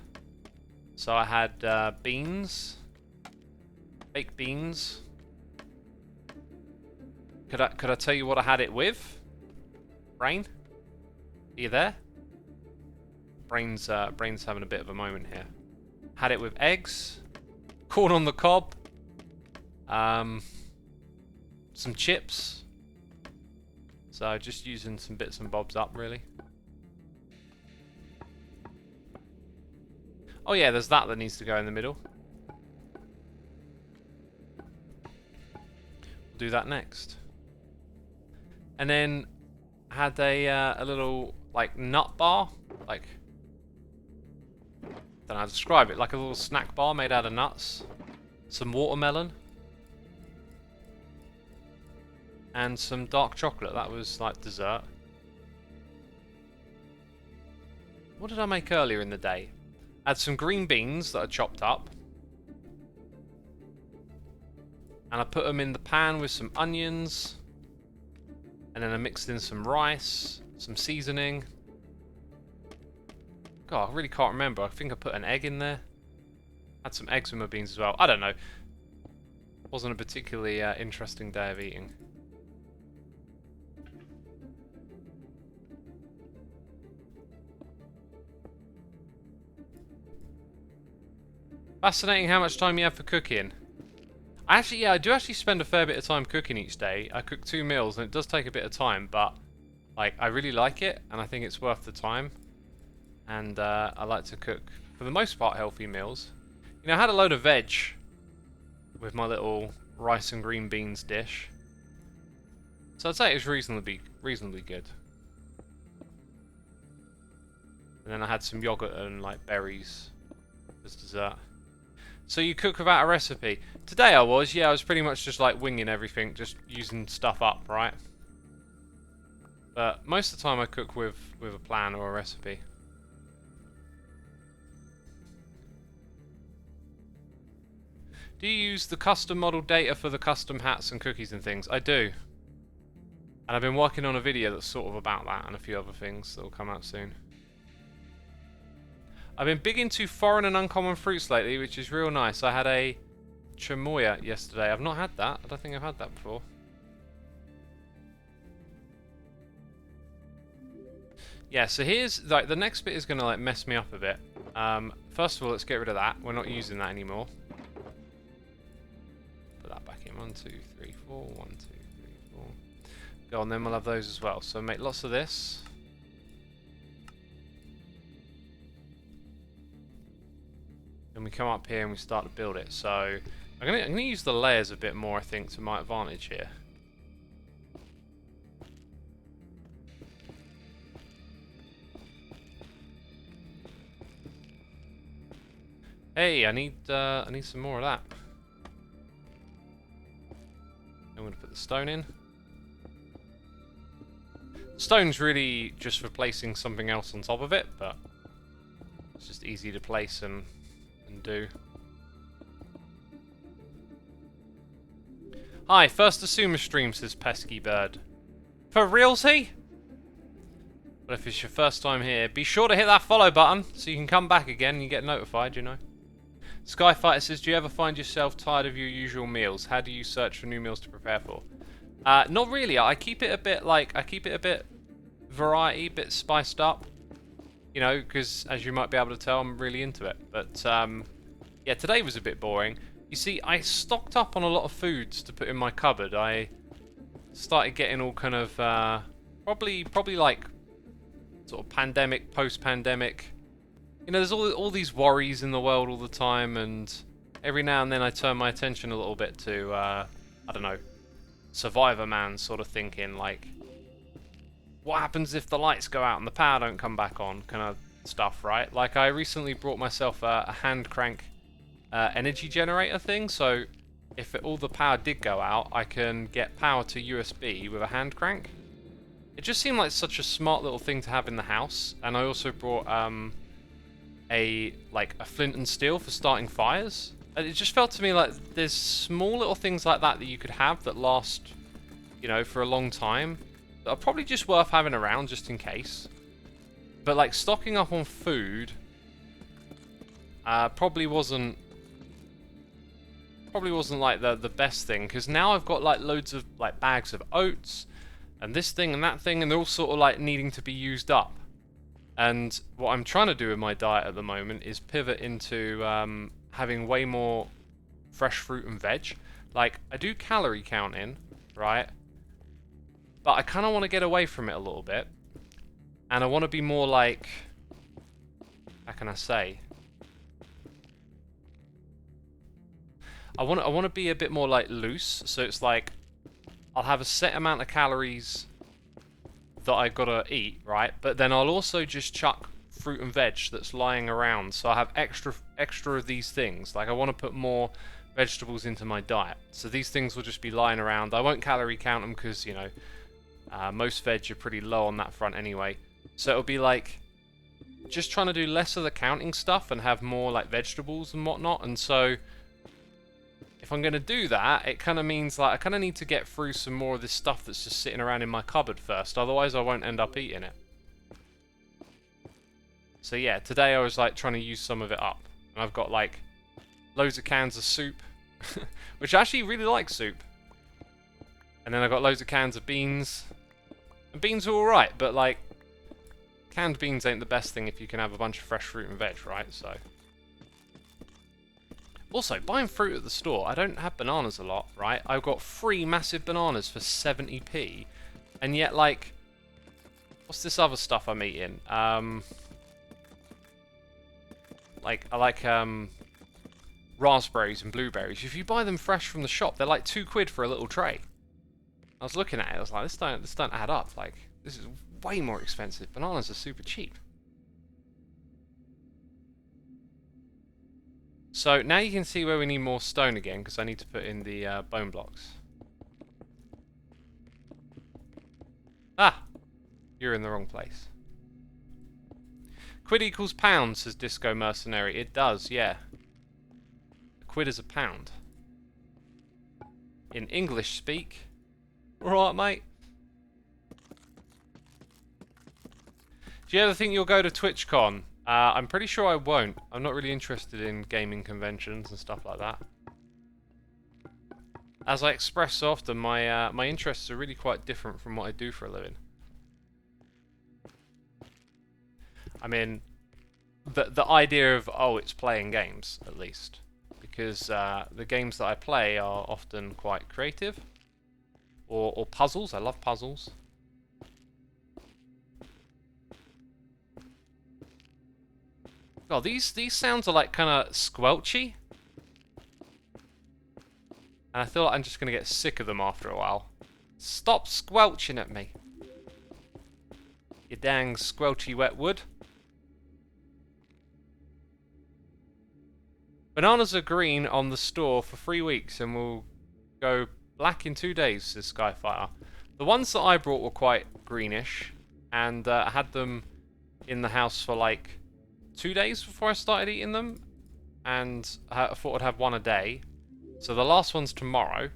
So I had beans, baked beans. Could I tell you what I had it with? Brain? Are you there? Brain's having a bit of a moment here. Had it with eggs, corn on the cob, some chips. So just using some bits and bobs up, really. Oh yeah, there's that needs to go in the middle. We'll do that next. And then had a little like nut bar, like, don't know how to describe it, like a little snack bar made out of nuts, some watermelon, and some dark chocolate. That was like dessert. What did I make earlier in the day? I had some green beans that I chopped up, and I put them in the pan with some onions, and then I mixed in some rice, some seasoning. God, I really can't remember. I think I put an egg in there. Had some eggs with my beans as well. I don't know. Wasn't a particularly interesting day of eating. Fascinating how much time you have for cooking. I do actually spend a fair bit of time cooking each day. I cook 2 meals and it does take a bit of time, but like I really like it and I think it's worth the time. And I like to cook, for the most part, healthy meals. You know, I had a load of veg with my little rice and green beans dish. So I'd say it was reasonably good. And then I had some yogurt and like berries as dessert. So you cook without a recipe. Today I was pretty much just like winging everything, just using stuff up, right? But most of the time I cook with a plan or a recipe. Do you use the custom model data for the custom hats and cookies and things? I do. And I've been working on a video that's sort of about that and a few other things that will come out soon. I've been big into foreign and uncommon fruits lately, which is real nice. I had a chamoya yesterday. I've not had that. I don't think I've had that before. Yeah, so here's like the next bit is gonna like mess me up a bit. First of all, let's get rid of that. We're not using that anymore. Put that back in. 1, 2, 3, 4. 1, 2, 3, 4. Go on, then we'll have those as well. So make lots of this. Then we come up here and we start to build it. So I'm gonna use the layers a bit more, I think, to my advantage here. Hey, I need some more of that. I'm gonna put the stone in. Stone's really just replacing something else on top of it, but it's just easy to place and do. Hi, first Xisuma stream, says Pesky Bird. For realsy? But if it's your first time here, be sure to hit that follow button so you can come back again and you get notified, you know. Skyfighter says, do you ever find yourself tired of your usual meals? How do you search for new meals to prepare for? Not really. I keep it a bit variety, a bit spiced up. You know, because as you might be able to tell, I'm really into it. But yeah, today was a bit boring. You see, I stocked up on a lot of foods to put in my cupboard. I started getting all kind of probably like sort of pandemic, post-pandemic. You know, there's all these worries in the world all the time, and every now and then I turn my attention a little bit to I don't know, Survivor Man sort of thinking, like, what happens if the lights go out and the power don't come back on, kind of stuff, right? Like, I recently brought myself a hand crank energy generator thing, so if all the power did go out, I can get power to USB with a hand crank. It just seemed like such a smart little thing to have in the house, and I also brought a flint and steel for starting fires. And it just felt to me like there's small little things like that you could have that last, you know, for a long time, that are probably just worth having around just in case. But like stocking up on food probably wasn't like the best thing, because now I've got like loads of like bags of oats and this thing and that thing, and they're all sort of like needing to be used up. And what I'm trying to do in my diet at the moment is pivot into having way more fresh fruit and veg. Like, I do calorie counting, right? But I kind of want to get away from it a little bit. And I want to be more like... how can I say? I want to be a bit more like loose. So it's like, I'll have a set amount of calories that I gotta eat, right? But then I'll also just chuck fruit and veg that's lying around, so I have extra of these things. Like, I want to put more vegetables into my diet, so these things will just be lying around. I won't calorie count them because, you know, most veg are pretty low on that front anyway. So it'll be like just trying to do less of the counting stuff and have more like vegetables and whatnot. And so if I'm going to do that, it kind of means like I kind of need to get through some more of this stuff that's just sitting around in my cupboard first, otherwise I won't end up eating it. So yeah, today I was like trying to use some of it up, and I've got like loads of cans of soup, which I actually really like soup. And then I got loads of cans of beans, and beans are alright, but like canned beans ain't the best thing if you can have a bunch of fresh fruit and veg, right? So also, buying fruit at the store, I don't have bananas a lot, right? I've got 3 massive bananas for 70p, and yet, like, what's this other stuff I'm eating? Like, I like raspberries and blueberries. If you buy them fresh from the shop, they're like £2 for a little tray. I was looking at it, I was like, this don't add up. Like, this is way more expensive. Bananas are super cheap. So now you can see where we need more stone again, because I need to put in the bone blocks. Ah! You're in the wrong place. Quid equals pound, says Disco Mercenary. It does, yeah. A quid is a pound. In English speak. Alright, mate. Do you ever think you'll go to TwitchCon? I'm pretty sure I won't. I'm not really interested in gaming conventions and stuff like that. As I express so often, my interests are really quite different from what I do for a living. I mean, the idea of, oh, it's playing games, at least. Because the games that I play are often quite creative. Or puzzles. I love puzzles. Oh, these sounds are like kind of squelchy. And I feel like I'm just going to get sick of them after a while. Stop squelching at me. You dang squelchy wet wood. Bananas are green on the store for 3 weeks and will go black in 2 days, says Skyfire. The ones that I brought were quite greenish, and I had them in the house for like 2 days before I started eating them, and I thought I'd have one a day. So the last one's tomorrow,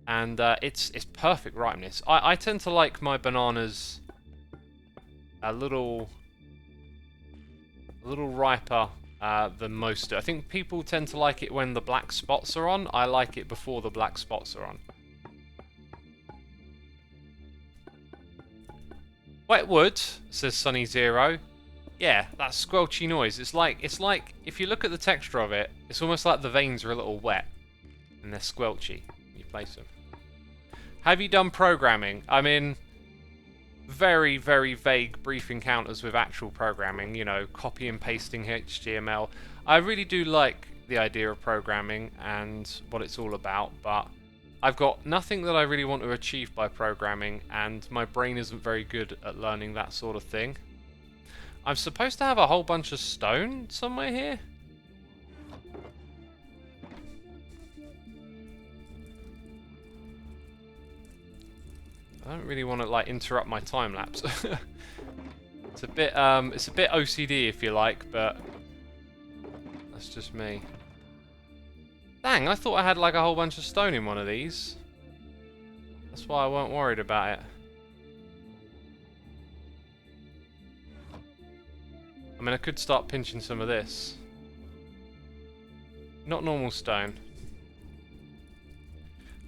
and it's perfect ripeness. I tend to like my bananas a little riper than most. I think people tend to like it when the black spots are on. I like it before the black spots are on. Wet wood, says Sunny Zero. Yeah, that squelchy noise. It's like if you look at the texture of it, it's almost like the veins are a little wet and they're squelchy. You place them. Have you done programming? I mean, very, very vague brief encounters with actual programming, you know, copy and pasting HTML. I really do like the idea of programming and what it's all about, but I've got nothing that I really want to achieve by programming, and my brain isn't very good at learning that sort of thing. I'm supposed to have a whole bunch of stone somewhere here. I don't really want to like interrupt my time lapse. It's a bit OCD if you like, but that's just me. Dang, I thought I had like a whole bunch of stone in one of these. That's why I weren't worried about it. I mean, I could start pinching some of this. Not normal stone.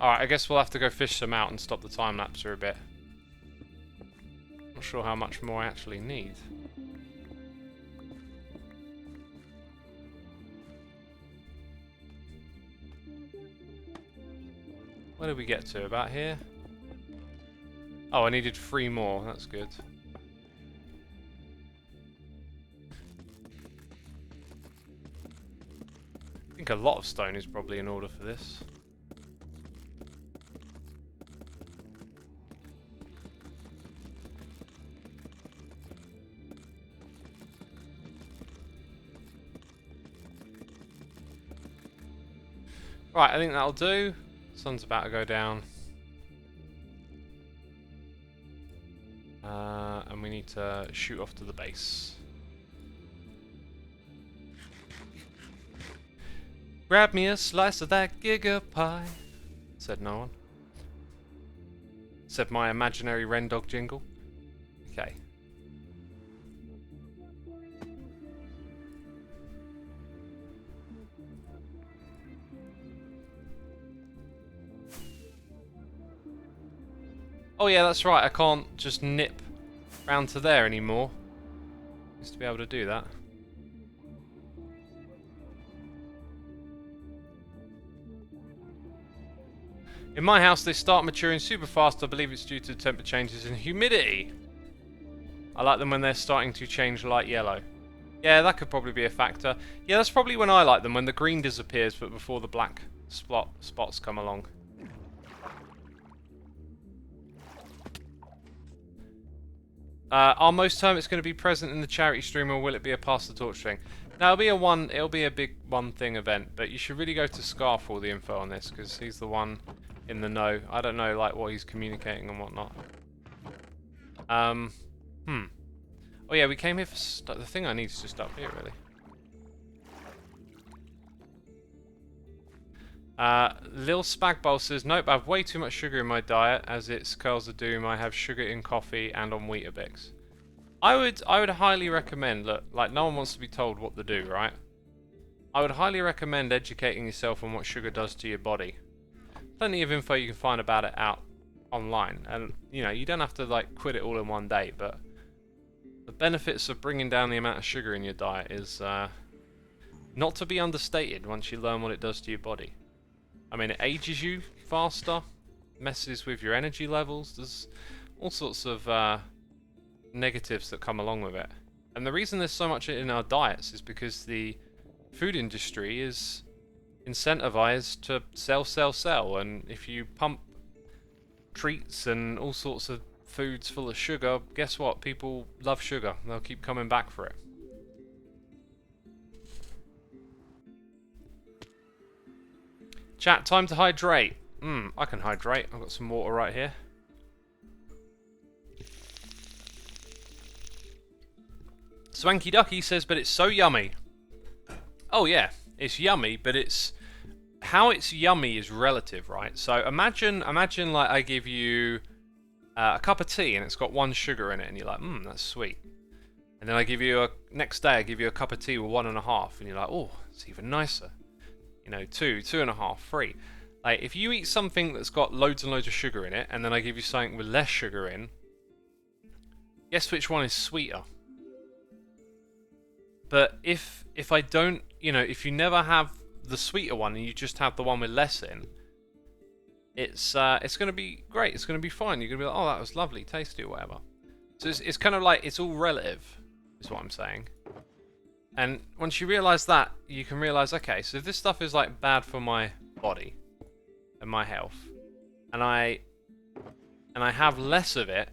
Alright, I guess we'll have to go fish some out and stop the time lapse for a bit. Not sure how much more I actually need. Where did we get to? About here? Oh, I needed 3 more. That's good. I think a lot of stone is probably in order for this. Right, I think that'll do. Sun's about to go down. And we need to shoot off to the base. Grab me a slice of that giga pie, said no one. Said my imaginary Ren Dog jingle. Okay. Oh yeah, that's right, I can't just nip round to there anymore. Used to be able to do that. In my house, they start maturing super fast. I believe it's due to temperature changes and humidity. I like them when they're starting to change light yellow. Yeah, that could probably be a factor. Yeah, that's probably when I like them, when the green disappears, but before the black spots come along. Are most hermits going to be present in the charity stream, or will it be a pass the torch thing? No, it'll be a big one thing event, but you should really go to Scar for all the info on this, because he's the one in the know. I don't know like what he's communicating and whatnot. Oh yeah, we came here for the thing I need is just up here, really. Lil Spagbol says, nope, I have way too much sugar in my diet, as it's curls of doom. I have sugar in coffee and on Weetabix. I would highly recommend, look, like no one wants to be told what to do, right? I would highly recommend educating yourself on what sugar does to your body. Plenty of info you can find about it out online, and you know, you don't have to like quit it all in one day, but the benefits of bringing down the amount of sugar in your diet is not to be understated once you learn what it does to your body. I mean, it ages you faster, messes with your energy levels, there's all sorts of negatives that come along with it. And the reason there's so much in our diets is because the food industry is incentivized to sell, and if you pump treats and all sorts of foods full of sugar, guess what? People love sugar. They'll keep coming back for it. Chat, time to hydrate. I can hydrate. I've got some water right here. Swanky Ducky says, but it's so yummy. Oh yeah, it's yummy, but it's... How it's yummy is relative, right? So imagine like I give you a cup of tea and it's got 1 sugar in it, and you're like, that's sweet. And then I give you next day I give you a cup of tea with 1.5, and you're like, oh, it's even nicer. You know, 2, 2.5, 3. Like, if you eat something that's got loads and loads of sugar in it, and then I give you something with less sugar in, guess which one is sweeter? But if I don't, you know, if you never have the sweeter one and you just have the one with less in, it's going to be great. It's going to be fine. You're going to be like, oh, that was lovely, tasty, or whatever. So it's kind of like, it's all relative, is what I'm saying. And once you realise that, you can realise, okay, so if this stuff is like bad for my body and my health, and I have less of it,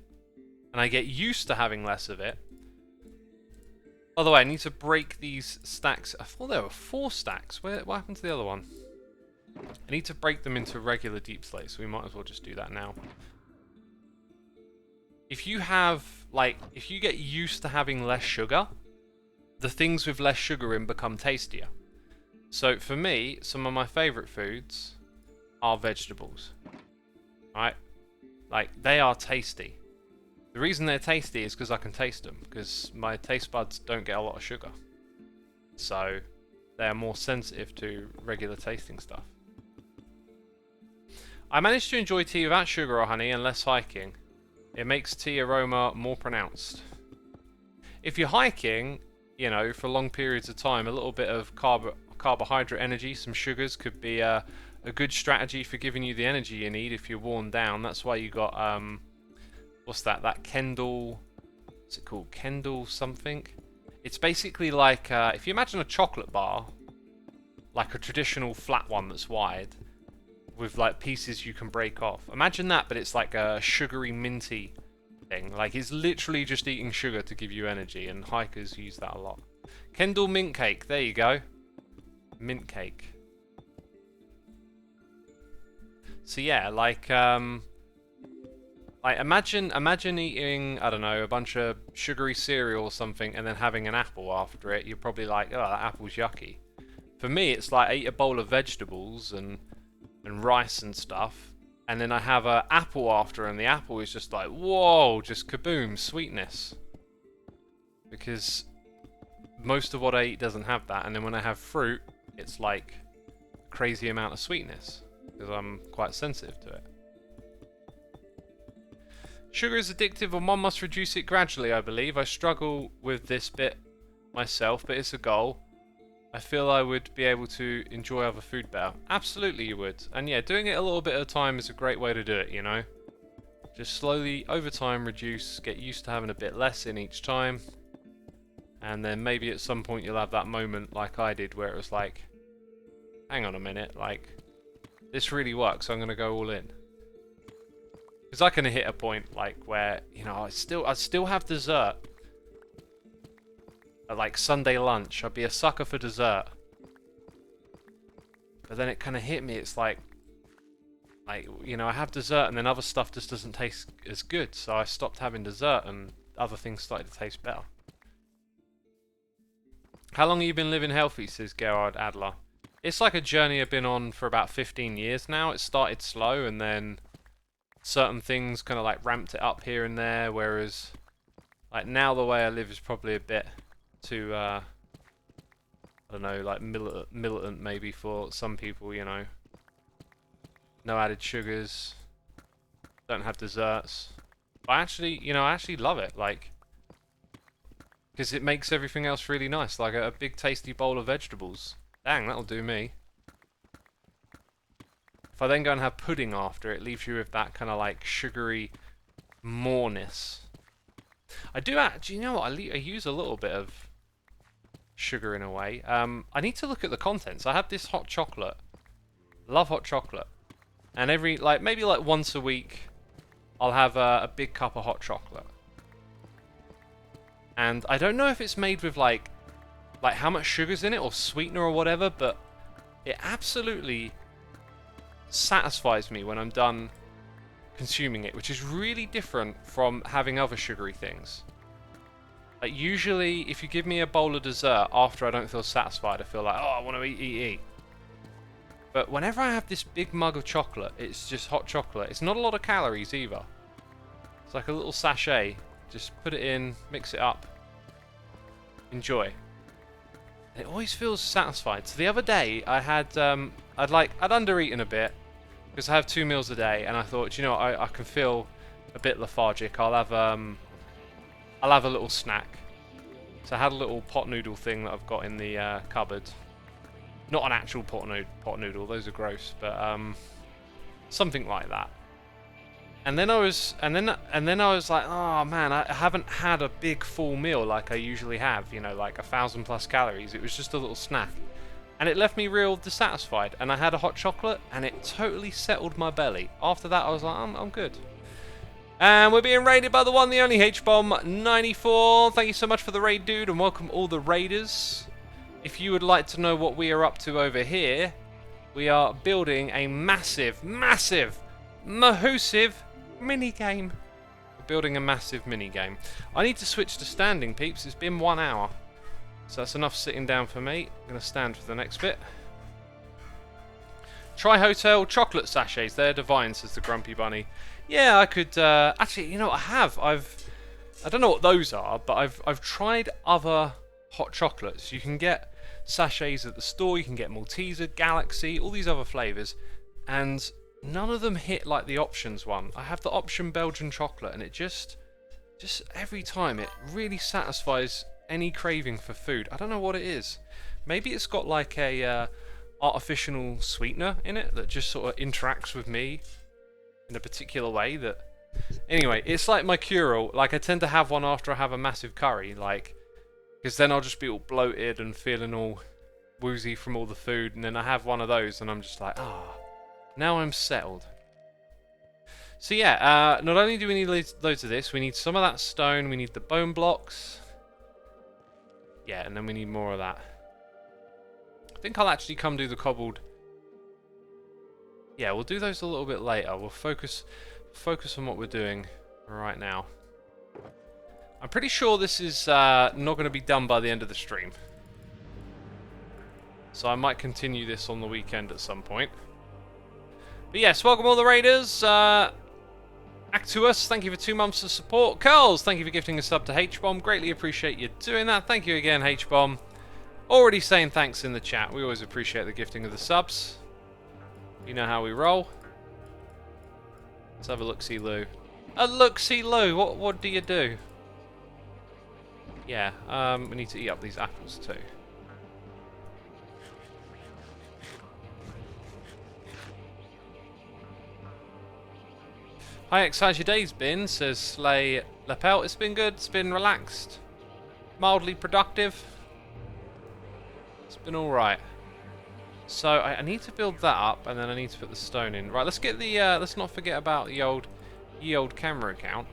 and I get used to having less of it. By the way, I need to break these stacks. I thought there were 4 stacks. What happened to the other one? I need to break them into regular deep slates, so we might as well just do that now. If you have, like, if you get used to having less sugar, the things with less sugar in become tastier. So for me, some of my favourite foods are vegetables. Right? Like, they are tasty. The reason they're tasty is because I can taste them, because my taste buds don't get a lot of sugar. So they're more sensitive to regular tasting stuff. I managed to enjoy tea without sugar or honey and less hiking. It makes tea aroma more pronounced. If you're hiking, you know, for long periods of time, a little bit of carbohydrate energy, some sugars could be a good strategy for giving you the energy you need if you're worn down. That's why you got what's that? That Kendall... What's it called? Kendall something? It's basically like... if you imagine a chocolate bar, like a traditional flat one that's wide, with like pieces you can break off. Imagine that, but it's like a sugary, minty thing. Like, it's literally just eating sugar to give you energy, and hikers use that a lot. Kendall mint cake. There you go. Mint cake. So yeah, like imagine eating, I don't know, a bunch of sugary cereal or something, and then having an apple after it. You're probably like, oh, that apple's yucky. For me, it's like I eat a bowl of vegetables and rice and stuff, and then I have an apple after, and the apple is just like, whoa, just kaboom, sweetness. Because most of what I eat doesn't have that, and then when I have fruit, it's like a crazy amount of sweetness, because I'm quite sensitive to it. Sugar is addictive and one must reduce it gradually, I believe. I struggle with this bit myself, but it's a goal. I feel I would be able to enjoy other food better. Absolutely you would. And yeah, doing it a little bit at a time is a great way to do it, you know? Just slowly, over time, reduce, get used to having a bit less in each time. And then maybe at some point you'll have that moment like I did where it was like, hang on a minute, like, this really works, so I'm going to go all in. Because I can hit a point like where, you know, I still have dessert. At like Sunday lunch, I'd be a sucker for dessert. But then it kind of hit me, it's like, you know, I have dessert and then other stuff just doesn't taste as good. So I stopped having dessert and other things started to taste better. How long have you been living healthy, says Gerard Adler. It's like a journey I've been on for about 15 years now. It started slow and then certain things kind of like ramped it up here and there, whereas like now the way I live is probably a bit too I don't know, like militant maybe for some people, you know. No added sugars, don't have desserts. But actually, you know, I actually love it, like, because it makes everything else really nice, like a big tasty bowl of vegetables. Dang, that'll do me. If I then go and have pudding after, it leaves you with that kind of like sugary moreness. I do actually, you know what, I use a little bit of sugar in a way. I need to look at the contents. I have this hot chocolate. Love hot chocolate. And every, like, maybe like once a week, I'll have a big cup of hot chocolate. And I don't know if it's made with like how much sugar's in it or sweetener or whatever, but it absolutely satisfies me when I'm done consuming it, which is really different from having other sugary things. Like usually, if you give me a bowl of dessert after I don't feel satisfied, I feel like, oh, I want to eat. But whenever I have this big mug of chocolate, it's just hot chocolate. It's not a lot of calories either. It's like a little sachet. Just put it in, mix it up, enjoy. It always feels satisfied. So the other day I had I'd undereaten a bit because I have 2 meals a day, and I thought, you know, I can feel a bit lethargic. I'll have a little snack. So I had a little pot noodle thing that I've got in the cupboard. Not an actual pot noodle. Those are gross, but something like that. And then I was like, oh man, I haven't had a big full meal like I usually have. You know, like 1,000+ calories. It was just a little snack, and it left me real dissatisfied. And I had a hot chocolate, and it totally settled my belly. After that, I was like, I'm good. And we're being raided by the one, the only HBomb94. Thank you so much for the raid, dude, and welcome all the raiders. If you would like to know what we are up to over here, we are building a massive mini-game. We're building a massive mini-game. I need to switch to standing, peeps. It's been 1 hour. So that's enough sitting down for me. I'm going to stand for the next bit. Try Hotel chocolate sachets. They're divine, says the Grumpy Bunny. Yeah, I could... actually, you know, I don't know what those are, but I've tried other hot chocolates. You can get sachets at the store. You can get Malteser, Galaxy, all these other flavours. And none of them hit like the options one. I have the option Belgian chocolate, and it just every time it really satisfies any craving for food. I don't know what it is. Maybe it's got like a artificial sweetener in it that just sort of interacts with me in a particular way. That anyway, it's like my cure-all. Like I tend to have one after I have a massive curry, like because then I'll just be all bloated and feeling all woozy from all the food, and then I have one of those, and I'm just like, now I'm settled. So yeah, not only do we need loads of this, we need some of that stone, we need the bone blocks. Yeah, and then we need more of that. I think I'll actually come do the cobbled. Yeah, we'll do those a little bit later. We'll focus on what we're doing right now. I'm pretty sure this is not going to be done by the end of the stream. So I might continue this on the weekend at some point. But yes, welcome all the raiders. Actus, thank you for 2 months of support. Curls, thank you for gifting a sub to H-Bomb. Greatly appreciate you doing that. Thank you again, H-Bomb. Already saying thanks in the chat. We always appreciate the gifting of the subs. You know how we roll. Let's have a look-see-loo. A look-see-loo? What do you do? Yeah, we need to eat up these apples too. Hi X, how's your days been? Says Slay Lapel. It's been good, it's been relaxed. Mildly productive. It's been alright. So I need to build that up, and then I need to put the stone in. Right, let's get the let's not forget about the ye old camera account.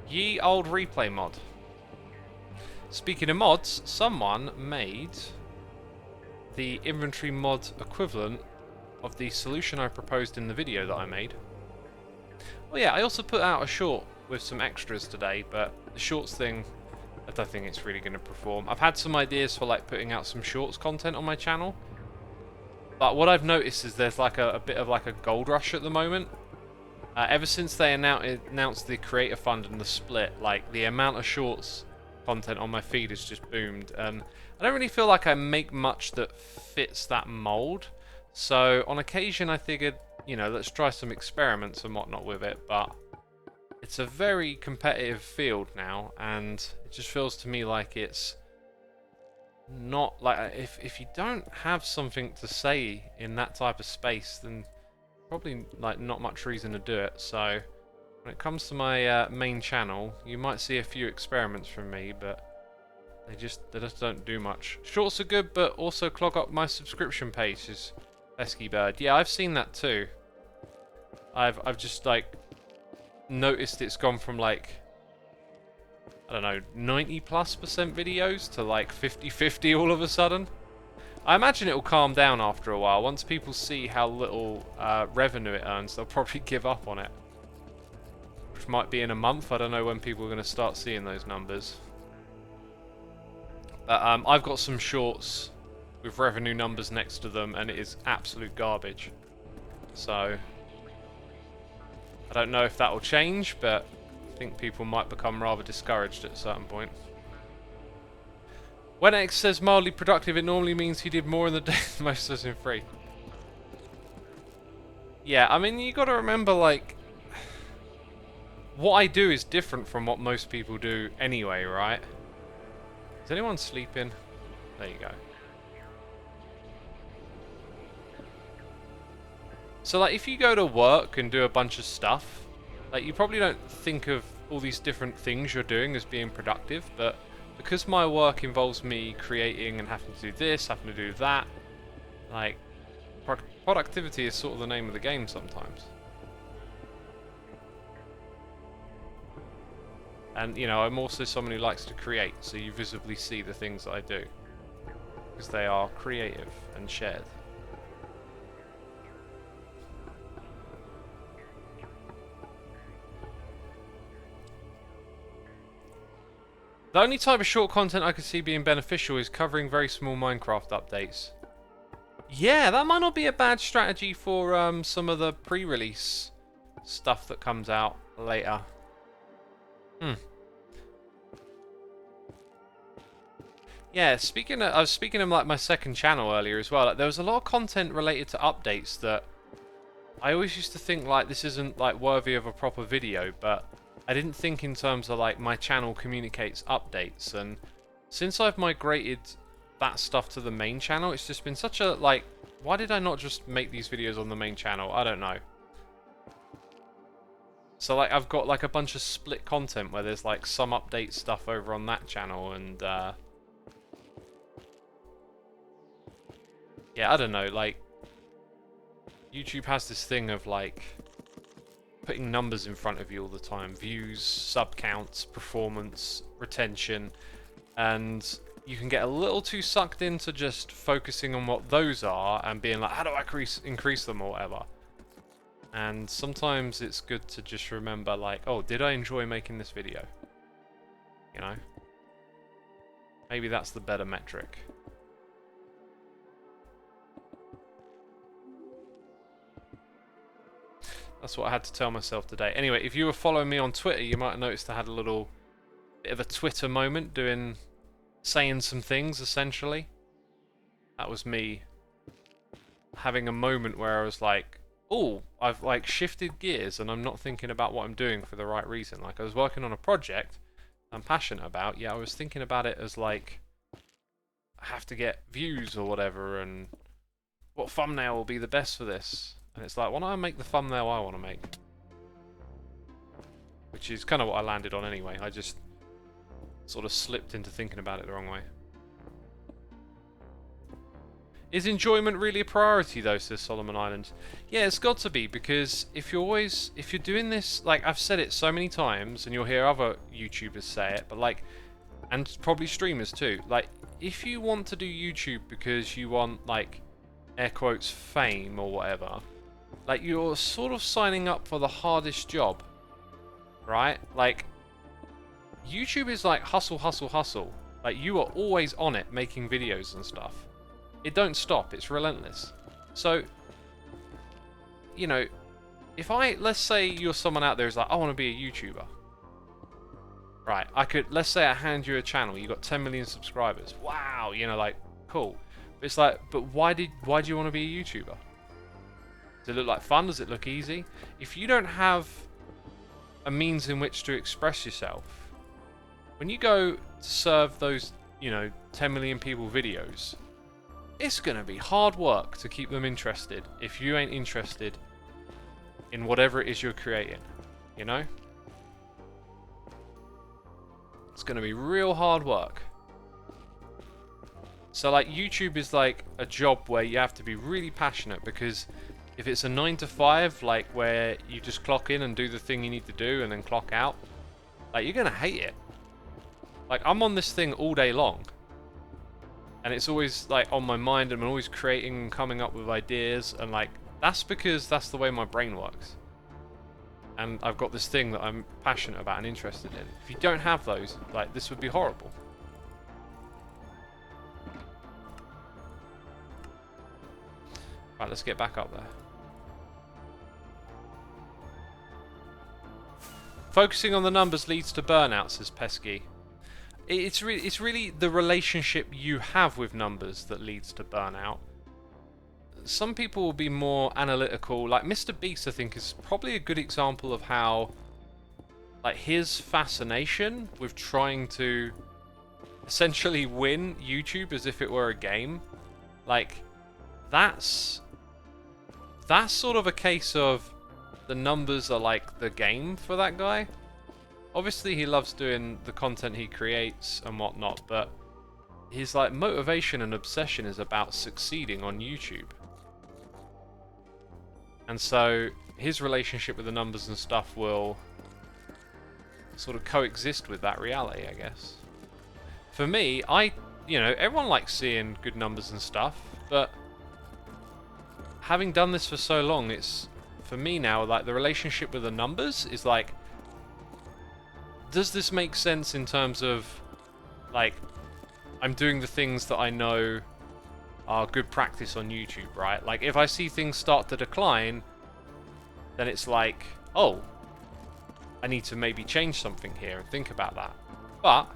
Ye old replay mod. Speaking of mods, someone made the inventory mod equivalent of the solution I proposed in the video that I made. Oh yeah, I also put out a short with some extras today, but the shorts thing, I don't think it's really going to perform. I've had some ideas for like putting out some shorts content on my channel, but what I've noticed is there's like a bit of like a gold rush at the moment. Ever since they announced the creator fund and the split, like the amount of shorts content on my feed has just boomed, and I don't really feel like I make much that fits that mold. So on occasion I figured, you know, let's try some experiments and whatnot with it, but it's a very competitive field now, and it just feels to me like it's not like, if you don't have something to say in that type of space, then probably like not much reason to do it. So when it comes to my main channel, you might see a few experiments from me, but they just don't do much. Shorts are good, but also clog up my subscription page, is Pesky Bird. Yeah, I've seen that too. I've just like noticed it's gone from like, I don't know, 90+% videos to like 50-50 all of a sudden. I imagine it'll calm down after a while. Once people see how little revenue it earns, they'll probably give up on it. Which might be in a month. I don't know when people are going to start seeing those numbers. But I've got some shorts with revenue numbers next to them, and it is absolute garbage. So I don't know if that will change, but I think people might become rather discouraged at a certain point. When X says mildly productive, it normally means he did more in the day than most of us in 3. Yeah, I mean, you gotta remember, like, what I do is different from what most people do anyway, right? Is anyone sleeping? There you go. So, like, if you go to work and do a bunch of stuff, like, you probably don't think of all these different things you're doing as being productive, but because my work involves me creating and having to do this, having to do that, like, productivity is sort of the name of the game sometimes. And, you know, I'm also someone who likes to create, so you visibly see the things that I do. Because they are creative and shared. The only type of short content I could see being beneficial is covering very small Minecraft updates. Yeah, that might not be a bad strategy for some of the pre-release stuff that comes out later. Yeah, I was speaking of like my second channel earlier as well. Like, there was a lot of content related to updates that I always used to think like this isn't like worthy of a proper video, but I didn't think in terms of like my channel communicates updates. And since I've migrated that stuff to the main channel, it's just been such a like, why did I not just make these videos on the main channel? I don't know. So like I've got like a bunch of split content where there's like some update stuff over on that channel and yeah, I don't know, like YouTube has this thing of like putting numbers in front of you all the time. Views, sub counts, performance, retention, and you can get a little too sucked into just focusing on what those are and being like, how do I increase them or whatever. And sometimes it's good to just remember like, oh, did I enjoy making this video? You know? Maybe that's the better metric. That's what I had to tell myself today. Anyway, if you were following me on Twitter, you might have noticed I had a little bit of a Twitter moment saying some things, essentially. That was me having a moment where I was like, oh, I've like shifted gears and I'm not thinking about what I'm doing for the right reason. Like I was working on a project I'm passionate about, I was thinking about it as like, I have to get views or whatever and what thumbnail will be the best for this. And it's like, why don't I make the thumbnail I want to make? Which is kind of what I landed on anyway. I just sort of slipped into thinking about it the wrong way. Is enjoyment really a priority though, says Solomon Island? Yeah, it's got to be, because if you're doing this, like I've said it so many times, and you'll hear other YouTubers say it, but like, and probably streamers too, like, if you want to do YouTube because you want, like, air quotes, fame or whatever, like, you're sort of signing up for the hardest job, right? Like, YouTube is like hustle, hustle, hustle. Like, you are always on it making videos and stuff. It don't stop, it's relentless. So, you know, let's say you're someone out there who's like, I want to be a YouTuber. Right, let's say I hand you a channel, you got 10 million subscribers. Wow, you know, like, cool. But it's like, but why do you want to be a YouTuber? Does it look like fun? Does it look easy? If you don't have a means in which to express yourself, when you go to serve those, 10 million people videos, it's going to be hard work to keep them interested if you ain't interested in whatever it is you're creating, you know? It's going to be real hard work. So, like, YouTube is like a job where you have to be really passionate, because if it's a 9 to 5, like, where you just clock in and do the thing you need to do and then clock out, like, you're going to hate it. Like, I'm on this thing all day long. And it's always, like, on my mind, and I'm always creating and coming up with ideas, and, like, that's because that's the way my brain works. And I've got this thing that I'm passionate about and interested in. If you don't have those, like, this would be horrible. Right, let's get back up there. Focusing on the numbers leads to burnout, says Pesky. It's really the relationship you have with numbers that leads to burnout. Some people will be more analytical. Like Mr. Beast, I think, is probably a good example of how, like, his fascination with trying to essentially win YouTube as if it were a game, like, that's sort of a case of the numbers are like the game for that guy. Obviously, he loves doing the content he creates and whatnot, but his like motivation and obsession is about succeeding on YouTube. And so his relationship with the numbers and stuff will sort of coexist with that reality, I guess. For me, you know, everyone likes seeing good numbers and stuff, but having done this for so long, it's, for me now, like, the relationship with the numbers is like, does this make sense in terms of, like, I'm doing the things that I know are good practice on YouTube, right? Like, if I see things start to decline, then it's like, oh, I need to maybe change something here and think about that. But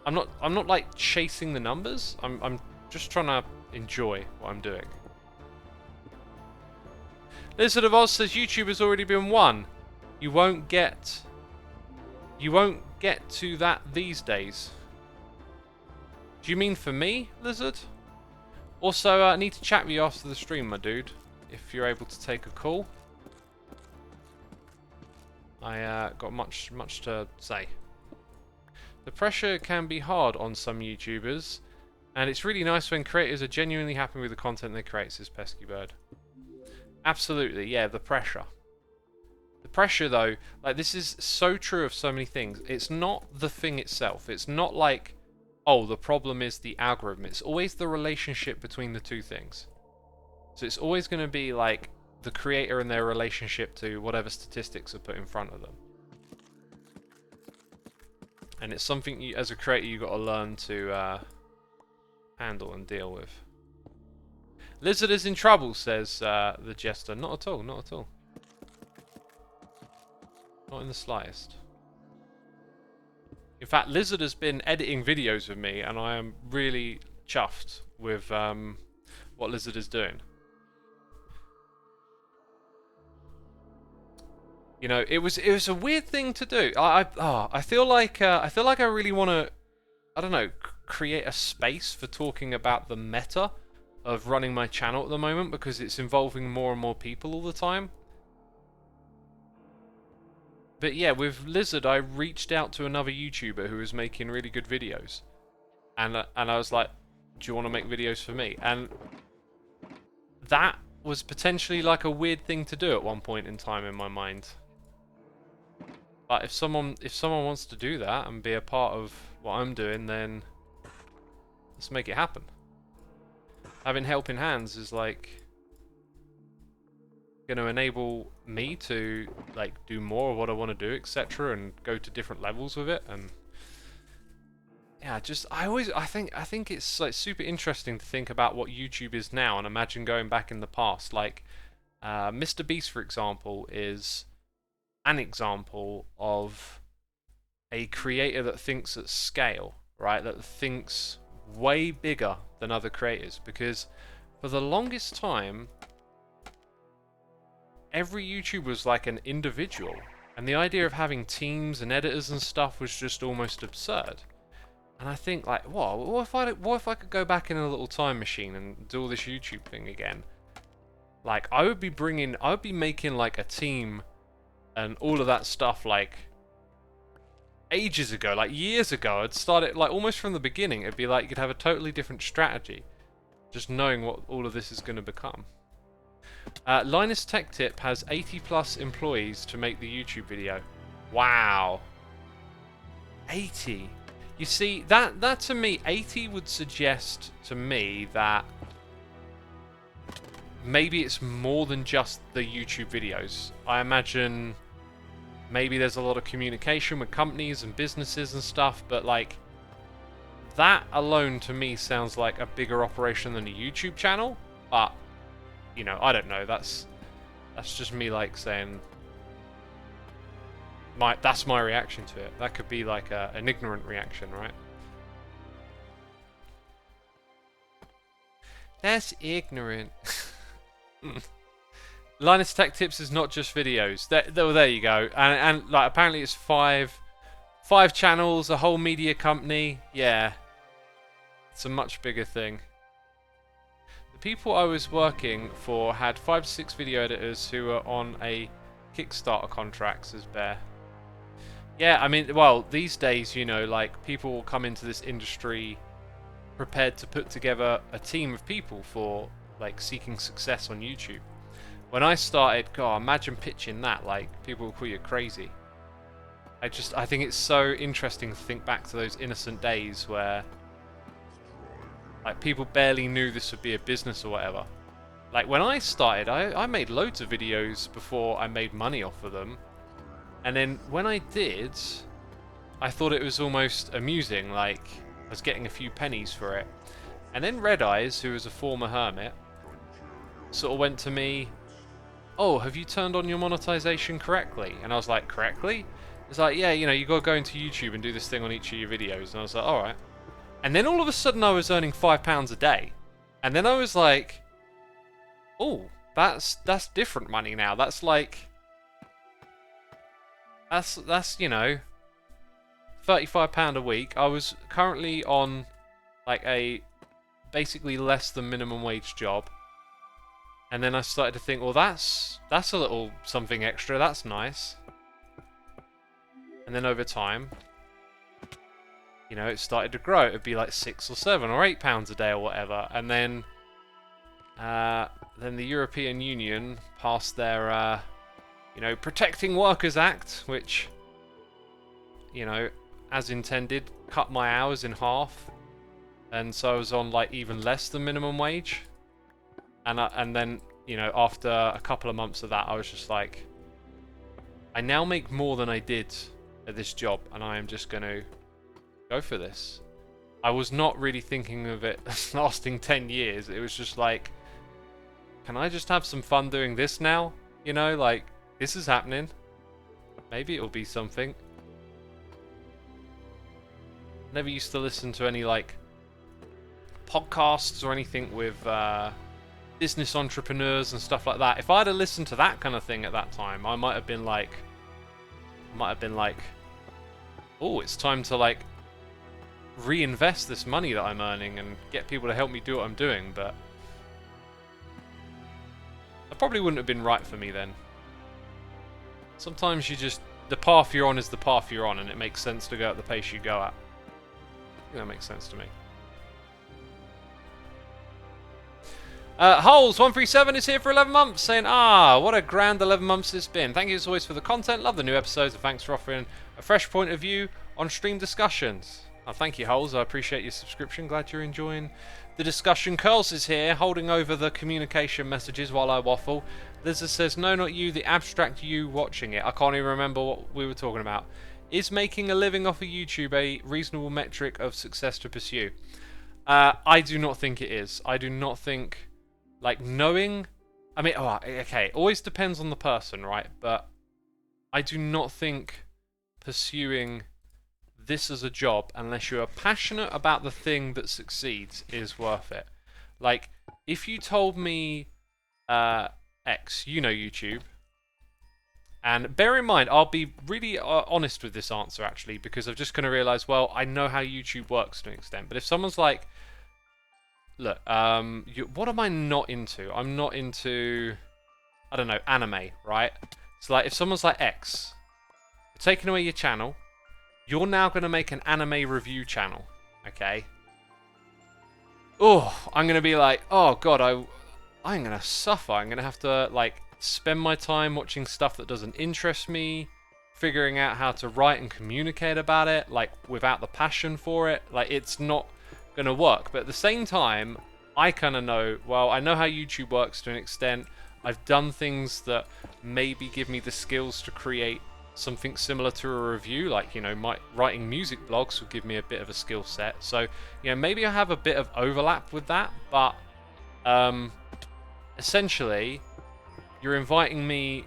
I'm not like chasing the numbers. I'm just trying to enjoy what I'm doing. Lizard of Oz says YouTube has already been won. You won't get to that these days. Do you mean for me, Lizard? Also, I need to chat with you after the stream, my dude, if you're able to take a call. I got much to say. The pressure can be hard on some YouTubers, and it's really nice when creators are genuinely happy with the content they create, says Pesky Bird. Absolutely, yeah, the pressure. The pressure, though, like, this is so true of so many things. It's not the thing itself. It's not like, oh, the problem is the algorithm. It's always the relationship between the two things. So it's always going to be like the creator and their relationship to whatever statistics are put in front of them. And it's something you, as a creator, you've got to learn to handle and deal with. Lizard is in trouble, says the Jester. Not at all, not at all. Not in the slightest. In fact, Lizard has been editing videos with me, and I am really chuffed with what Lizard is doing. You know, it was a weird thing to do. I feel like I really want to, I don't know, create a space for talking about the meta of running my channel at the moment, because it's involving more and more people all the time. But yeah, with Lizard, I reached out to another YouTuber who was making really good videos, and I was like, "Do you want to make videos for me?" And that was potentially like a weird thing to do at one point in time in my mind. But if someone wants to do that and be a part of what I'm doing, then let's make it happen. Having helping hands is like going to enable me to like do more of what I want to do, etc., and go to different levels with it. And yeah, just I think it's like super interesting to think about what YouTube is now and imagine going back in the past. Like Mr. Beast, for example, is an example of a creator that thinks at scale, right? That thinks way bigger than other creators, because for the longest time every YouTuber was like an individual, and the idea of having teams and editors and stuff was just almost absurd. And I think, like, what if I could go back in a little time machine and do all this YouTube thing again? Like, I would be making like a team and all of that stuff like ages ago, like years ago. I'd start it like almost from the beginning. It'd be like you could have a totally different strategy, just knowing what all of this is going to become. Linus Tech Tip has 80+ employees to make the YouTube video. Wow. 80. You see, that to me, 80 would suggest to me that maybe it's more than just the YouTube videos. I imagine maybe there's a lot of communication with companies and businesses and stuff, but like that alone to me sounds like a bigger operation than a YouTube channel. But you know, I don't know. That's just me like saying that's my reaction to it. That could be like an ignorant reaction, right? That's ignorant. Linus Tech Tips is not just videos. There you go. And like apparently it's five channels, a whole media company. Yeah, it's a much bigger thing. The people I was working for had 5 to 6 video editors who were on a Kickstarter contracts as Bear. Yeah, I mean, well, these days, you know, like people will come into this industry prepared to put together a team of people for like seeking success on YouTube. When I started, God, imagine pitching that, like people will call you crazy. I think it's so interesting to think back to those innocent days where like people barely knew this would be a business or whatever. Like when I started, I made loads of videos before I made money off of them. And then when I did, I thought it was almost amusing, like I was getting a few pennies for it. And then Red Eyes, who was a former hermit, sort of went to me, "Oh, have you turned on your monetization correctly?" And I was like, "Correctly?" It's like, "Yeah, you know, you got to go into YouTube and do this thing on each of your videos." And I was like, "All right." And then all of a sudden I was earning £5 a day. And then I was like, "Oh, that's different money now. That's like that's you know, £35 a week." I was currently on like a basically less than minimum wage job. And then I started to think, well, that's a little something extra. That's nice. And then over time, you know, it started to grow. It'd be like £6 or £7 or £8 a day or whatever. And then the European Union passed their, you know, Protecting Workers Act, which, you know, as intended, cut my hours in half. And so I was on like even less than minimum wage. And then, you know, after a couple of months of that, I was just like, I now make more than I did at this job, and I am just going to go for this. I was not really thinking of it lasting 10 years. It was just like, can I just have some fun doing this now? You know, like, this is happening. Maybe it'll be something. Never used to listen to any, like, podcasts or anything with business entrepreneurs and stuff like that. If I'd have listened to that kind of thing at that time, I might have been like, oh, it's time to like reinvest this money that I'm earning and get people to help me do what I'm doing. But that probably wouldn't have been right for me then. Sometimes the path you're on is the path you're on, and it makes sense to go at the pace you go at. I think that makes sense to me. Holes137 is here for 11 months, saying, what a grand 11 months it's been. Thank you as always for the content. Love the new episodes, and thanks for offering a fresh point of view on stream discussions. Oh, thank you, Holes. I appreciate your subscription. Glad you're enjoying the discussion. Curls is here, holding over the communication messages while I waffle. Liza says, no, not you, the abstract you watching it. I can't even remember what we were talking about. Is making a living off of YouTube a reasonable metric of success to pursue? I do not think it is. I do not think... Like, knowing... I mean, okay, it always depends on the person, right? But I do not think pursuing this as a job, unless you are passionate about the thing that succeeds, is worth it. Like, if you told me, X, you know YouTube, and bear in mind, I'll be really honest with this answer, actually, because I'm just going to realise, well, I know how YouTube works to an extent. But if someone's like... Look, what am I not into? I'm not into, I don't know, anime, right? So, like, if someone's like, X, you're taking away your channel, you're now going to make an anime review channel, okay? Oh, I'm going to be like, oh, God, I'm going to suffer. I'm going to have to, like, spend my time watching stuff that doesn't interest me, figuring out how to write and communicate about it, like, without the passion for it. Like, it's not... gonna work. But at the same time, I kind of know, well, I know how YouTube works to an extent. I've done things that maybe give me the skills to create something similar to a review, like, you know, writing music blogs would give me a bit of a skill set. So, you know, maybe I have a bit of overlap with that, but essentially you're inviting me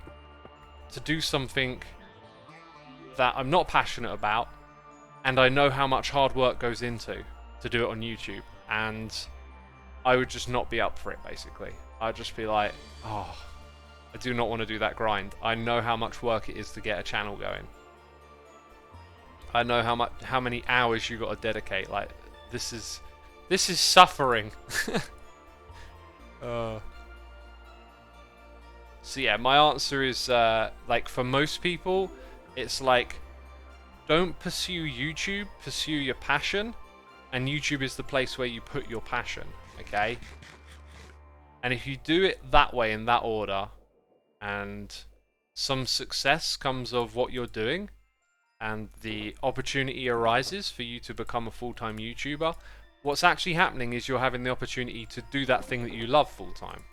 to do something that I'm not passionate about, and I know how much hard work goes into to do it on YouTube, and I would just not be up for it, basically. I'd just be like, oh, I do not want to do that grind. I know how much work it is to get a channel going. I know how many hours you got to dedicate. Like, this is suffering. So yeah, my answer is like, for most people, it's like, don't pursue YouTube, pursue your passion, and YouTube is the place where you put your passion, okay? And if you do it that way, in that order, and some success comes of what you're doing, and the opportunity arises for you to become a full-time YouTuber, what's actually happening is you're having the opportunity to do that thing that you love full-time.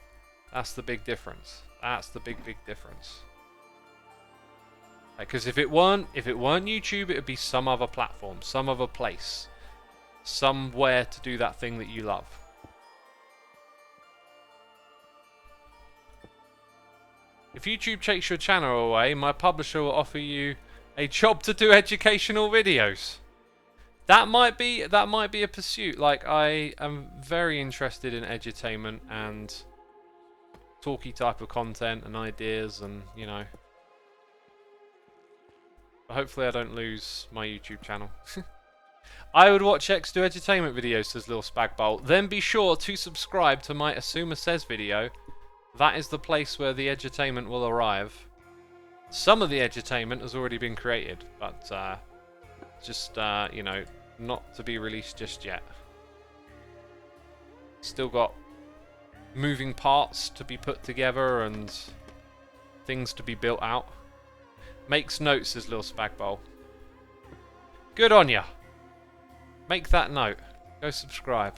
That's the big difference. That's the big difference. Because if it weren't YouTube, it would be some other platform, some other place, somewhere to do that thing that you love. If YouTube takes your channel away, my publisher will offer you a job to do educational videos. That might be a pursuit. Like, I am very interested in edutainment and talky type of content and ideas, and you know. But hopefully I don't lose my YouTube channel. I would watch X do edutainment videos, says Lil Spagbolt. Then be sure to subscribe to my Xisuma Says video. That is the place where the edutainment will arrive. Some of the edutainment has already been created, but just, you know, not to be released just yet. Still got moving parts to be put together and things to be built out. Makes notes, says Lil Spagbowl. Good on ya. Make that note. Go subscribe.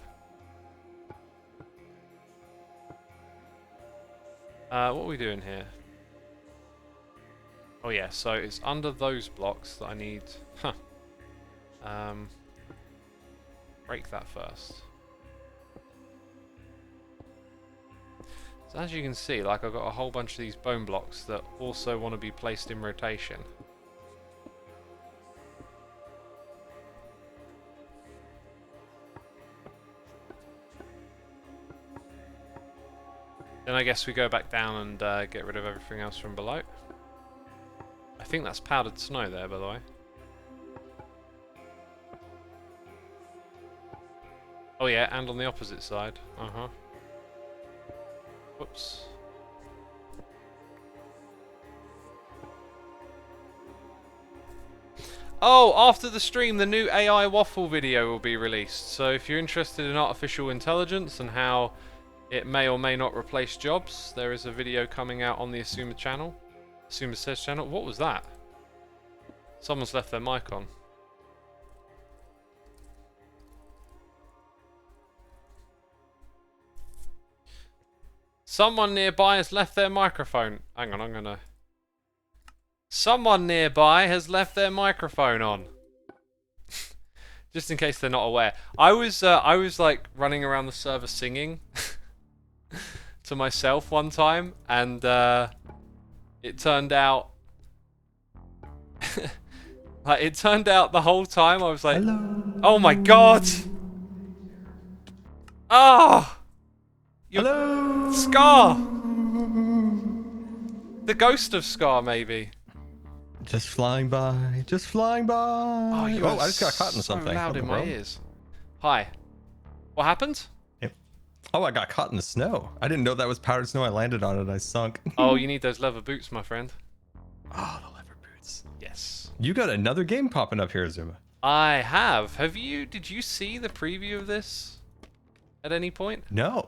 What are we doing here? Oh yeah, so it's under those blocks that I need. Huh. Break that first. So as you can see, like, I've got a whole bunch of these bone blocks that also want to be placed in rotation. Then I guess we go back down and get rid of everything else from below. I think that's powdered snow there, by the way. Oh yeah, and on the opposite side. Uh-huh. Whoops. Oh, after the stream, the new AI waffle video will be released. So if you're interested in artificial intelligence and how it may or may not replace jobs, there is a video coming out on the Xisuma channel. Xisuma Says channel. What was that? Someone's left their mic on. Someone nearby has left their microphone. Hang on, I'm gonna... Someone nearby has left their microphone on. Just in case they're not aware. I was like running around the server singing to myself one time, and it turned out... like, it turned out the whole time I was like... Hello. Oh my god! Ah! Oh! Hello! Scar! The ghost of Scar, maybe. Just flying by, just flying by. Oh, I just got caught in something. So loud in my ears. Hi. What happened? Yep. Oh, I got caught in the snow. I didn't know that was powdered snow. I landed on it. I sunk. Oh, you need those leather boots, my friend. Oh, the leather boots. Yes. You got another game popping up here, Xisuma. I have. Did you see the preview of this at any point? No.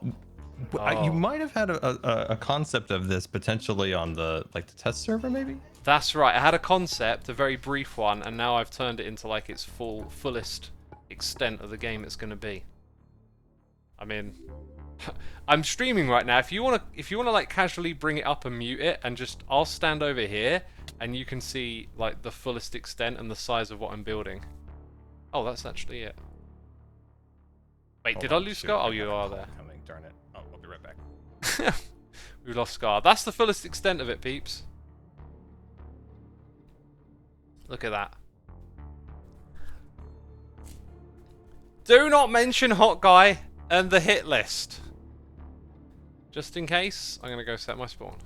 Oh. You might have had a concept of this potentially on the test server, maybe? That's right. I had a concept, a very brief one, and now I've turned it into like its fullest extent of the game it's going to be. I mean, I'm streaming right now. If you want to like casually bring it up and mute it, and just I'll stand over here and you can see like the fullest extent and the size of what I'm building. Oh, that's actually it. Wait, did I lose Scar? Oh, you are there. Coming, darn it. Oh, I'll be right back. We lost Scar. That's the fullest extent of it, peeps. Look at that. Do not mention Hot Guy and the hit list. Just in case, I'm going to go set my spawn.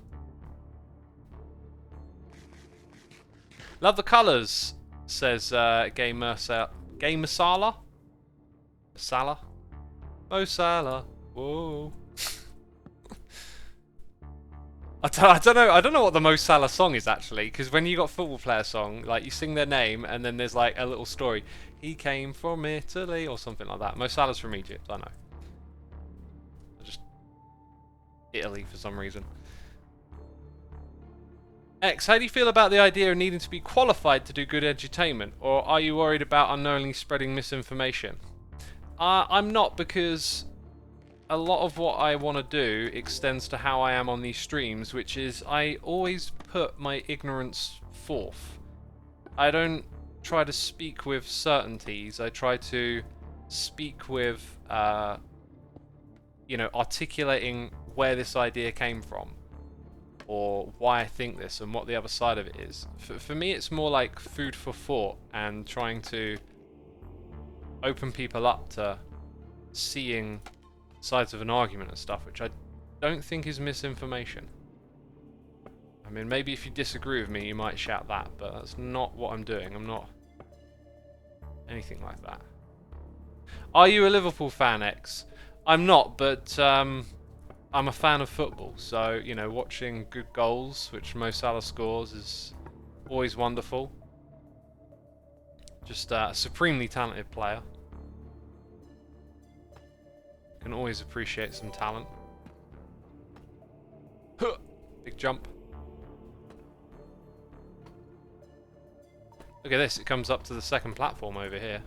Love the colours, says Game Masala. Salah? Mo Salah. Whoa. I don't know what the Mo Salah song is actually, because when you got football player song, like you sing their name and then there's like a little story. He came from Italy or something like that. Mo Salah's from Egypt, I know. Just Italy for some reason. X, how do you feel about the idea of needing to be qualified to do good edutainment, or are you worried about unknowingly spreading misinformation? I'm not, because a lot of what I want to do extends to how I am on these streams, which is I always put my ignorance forth. I don't try to speak with certainties. I try to speak with, you know, articulating where this idea came from, or why I think this and what the other side of it is. For me, it's more like food for thought and trying to open people up to seeing sides of an argument and stuff, which I don't think is misinformation. I mean, maybe if you disagree with me, you might shout that, but that's not what I'm doing. I'm not anything like that. Are you a Liverpool fan, X? I'm not, but I'm a fan of football, so, you know, watching good goals, which Mo Salah scores, is always wonderful. Just a supremely talented player. Can always appreciate some talent. Big jump. Look at this, it comes up to the second platform over here.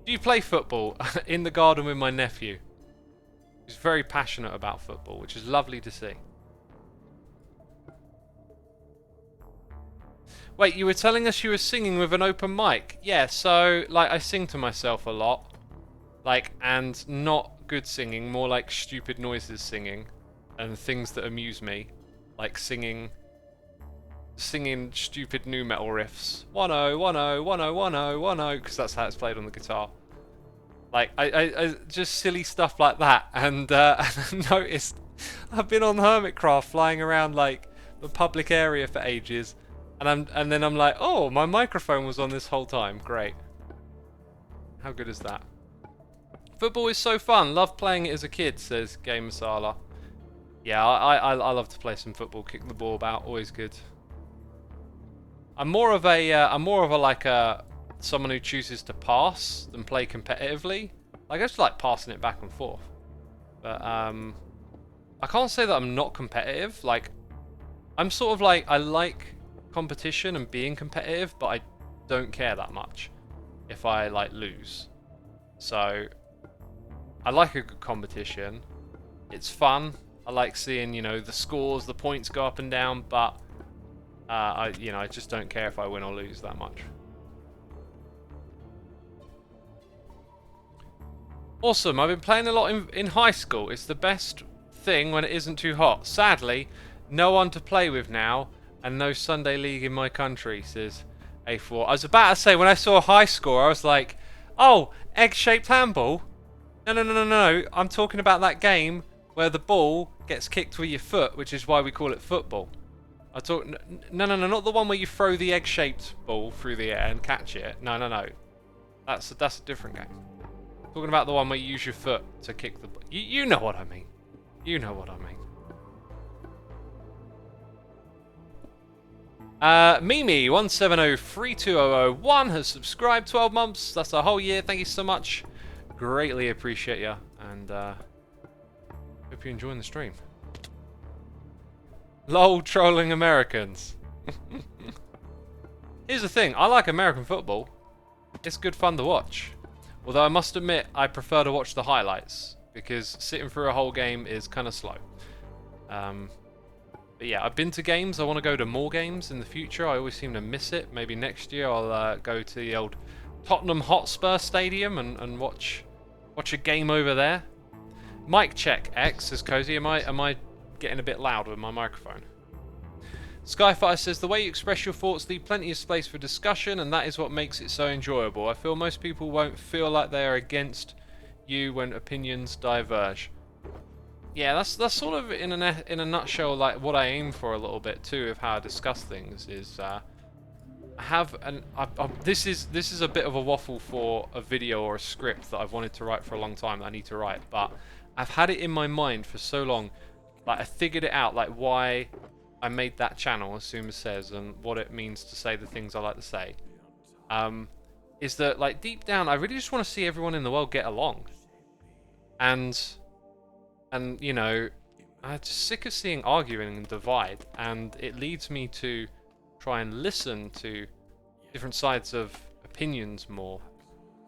Do you play football? In the garden with my nephew. He's very passionate about football, which is lovely to see. Wait, you were telling us you were singing with an open mic? Yeah, so, like, I sing to myself a lot. Like, and not good singing, more like stupid noises singing. And things that amuse me. Like singing stupid nu metal riffs. 1-0, 1-0, 1-0, 1-0, 1-0, because that's how it's played on the guitar. Like, I just silly stuff like that. And I noticed I've been on Hermitcraft flying around, like, the public area for ages. And then I'm like, oh, my microphone was on this whole time. Great. How good is that? Football is so fun. Loved playing it as a kid, says Game Masala. Yeah, I love to play some football, kick the ball about, always good. I'm more of a someone who chooses to pass than play competitively. Like, I just like passing it back and forth. But I can't say that I'm not competitive. Like, I'm sort of like, I like competition and being competitive, but I don't care that much if I like lose. So I like a good competition. It's fun. I like seeing, you know, the scores, the points go up and down, but I just don't care if I win or lose that much. Awesome. I've been playing a lot in high school. It's the best thing when it isn't too hot. Sadly, no one to play with now, and no Sunday league in my country, says A4. I was about to say, when I saw a high score, I was like, oh, egg-shaped handball? No. I'm talking about that game where the ball gets kicked with your foot, which is why we call it football. No, not the one where you throw the egg-shaped ball through the air and catch it. No. That's a different game. I'm talking about the one where you use your foot to kick the ball. You know what I mean. You know what I mean. Mimi17032001 has subscribed 12 months. That's a whole year. Thank you so much. Greatly appreciate you, and hope you're enjoying the stream. LOL, trolling Americans. Here's the thing, I like American football. It's good fun to watch. Although I must admit, I prefer to watch the highlights, because sitting through a whole game is kind of slow. But yeah, I've been to games. I want to go to more games in the future. I always seem to miss it. Maybe next year I'll go to the old Tottenham Hotspur Stadium and watch a game over there. Mic check, X, says Cozy. Am I getting a bit loud with my microphone? Skyfighter says, the way you express your thoughts leave plenty of space for discussion, and that is what makes it so enjoyable. I feel most people won't feel like they are against you when opinions diverge. Yeah, that's sort of in a nutshell like what I aim for a little bit too of how I discuss things is this is a bit of a waffle for a video or a script that I've wanted to write for a long time that I need to write, but I've had it in my mind for so long. Like I figured it out, like why I made that channel, as Xisuma says, and what it means to say the things I like to say. Is that like deep down I really just want to see everyone in the world get along. And you know, I'm just sick of seeing arguing and divide, and it leads me to try and listen to different sides of opinions more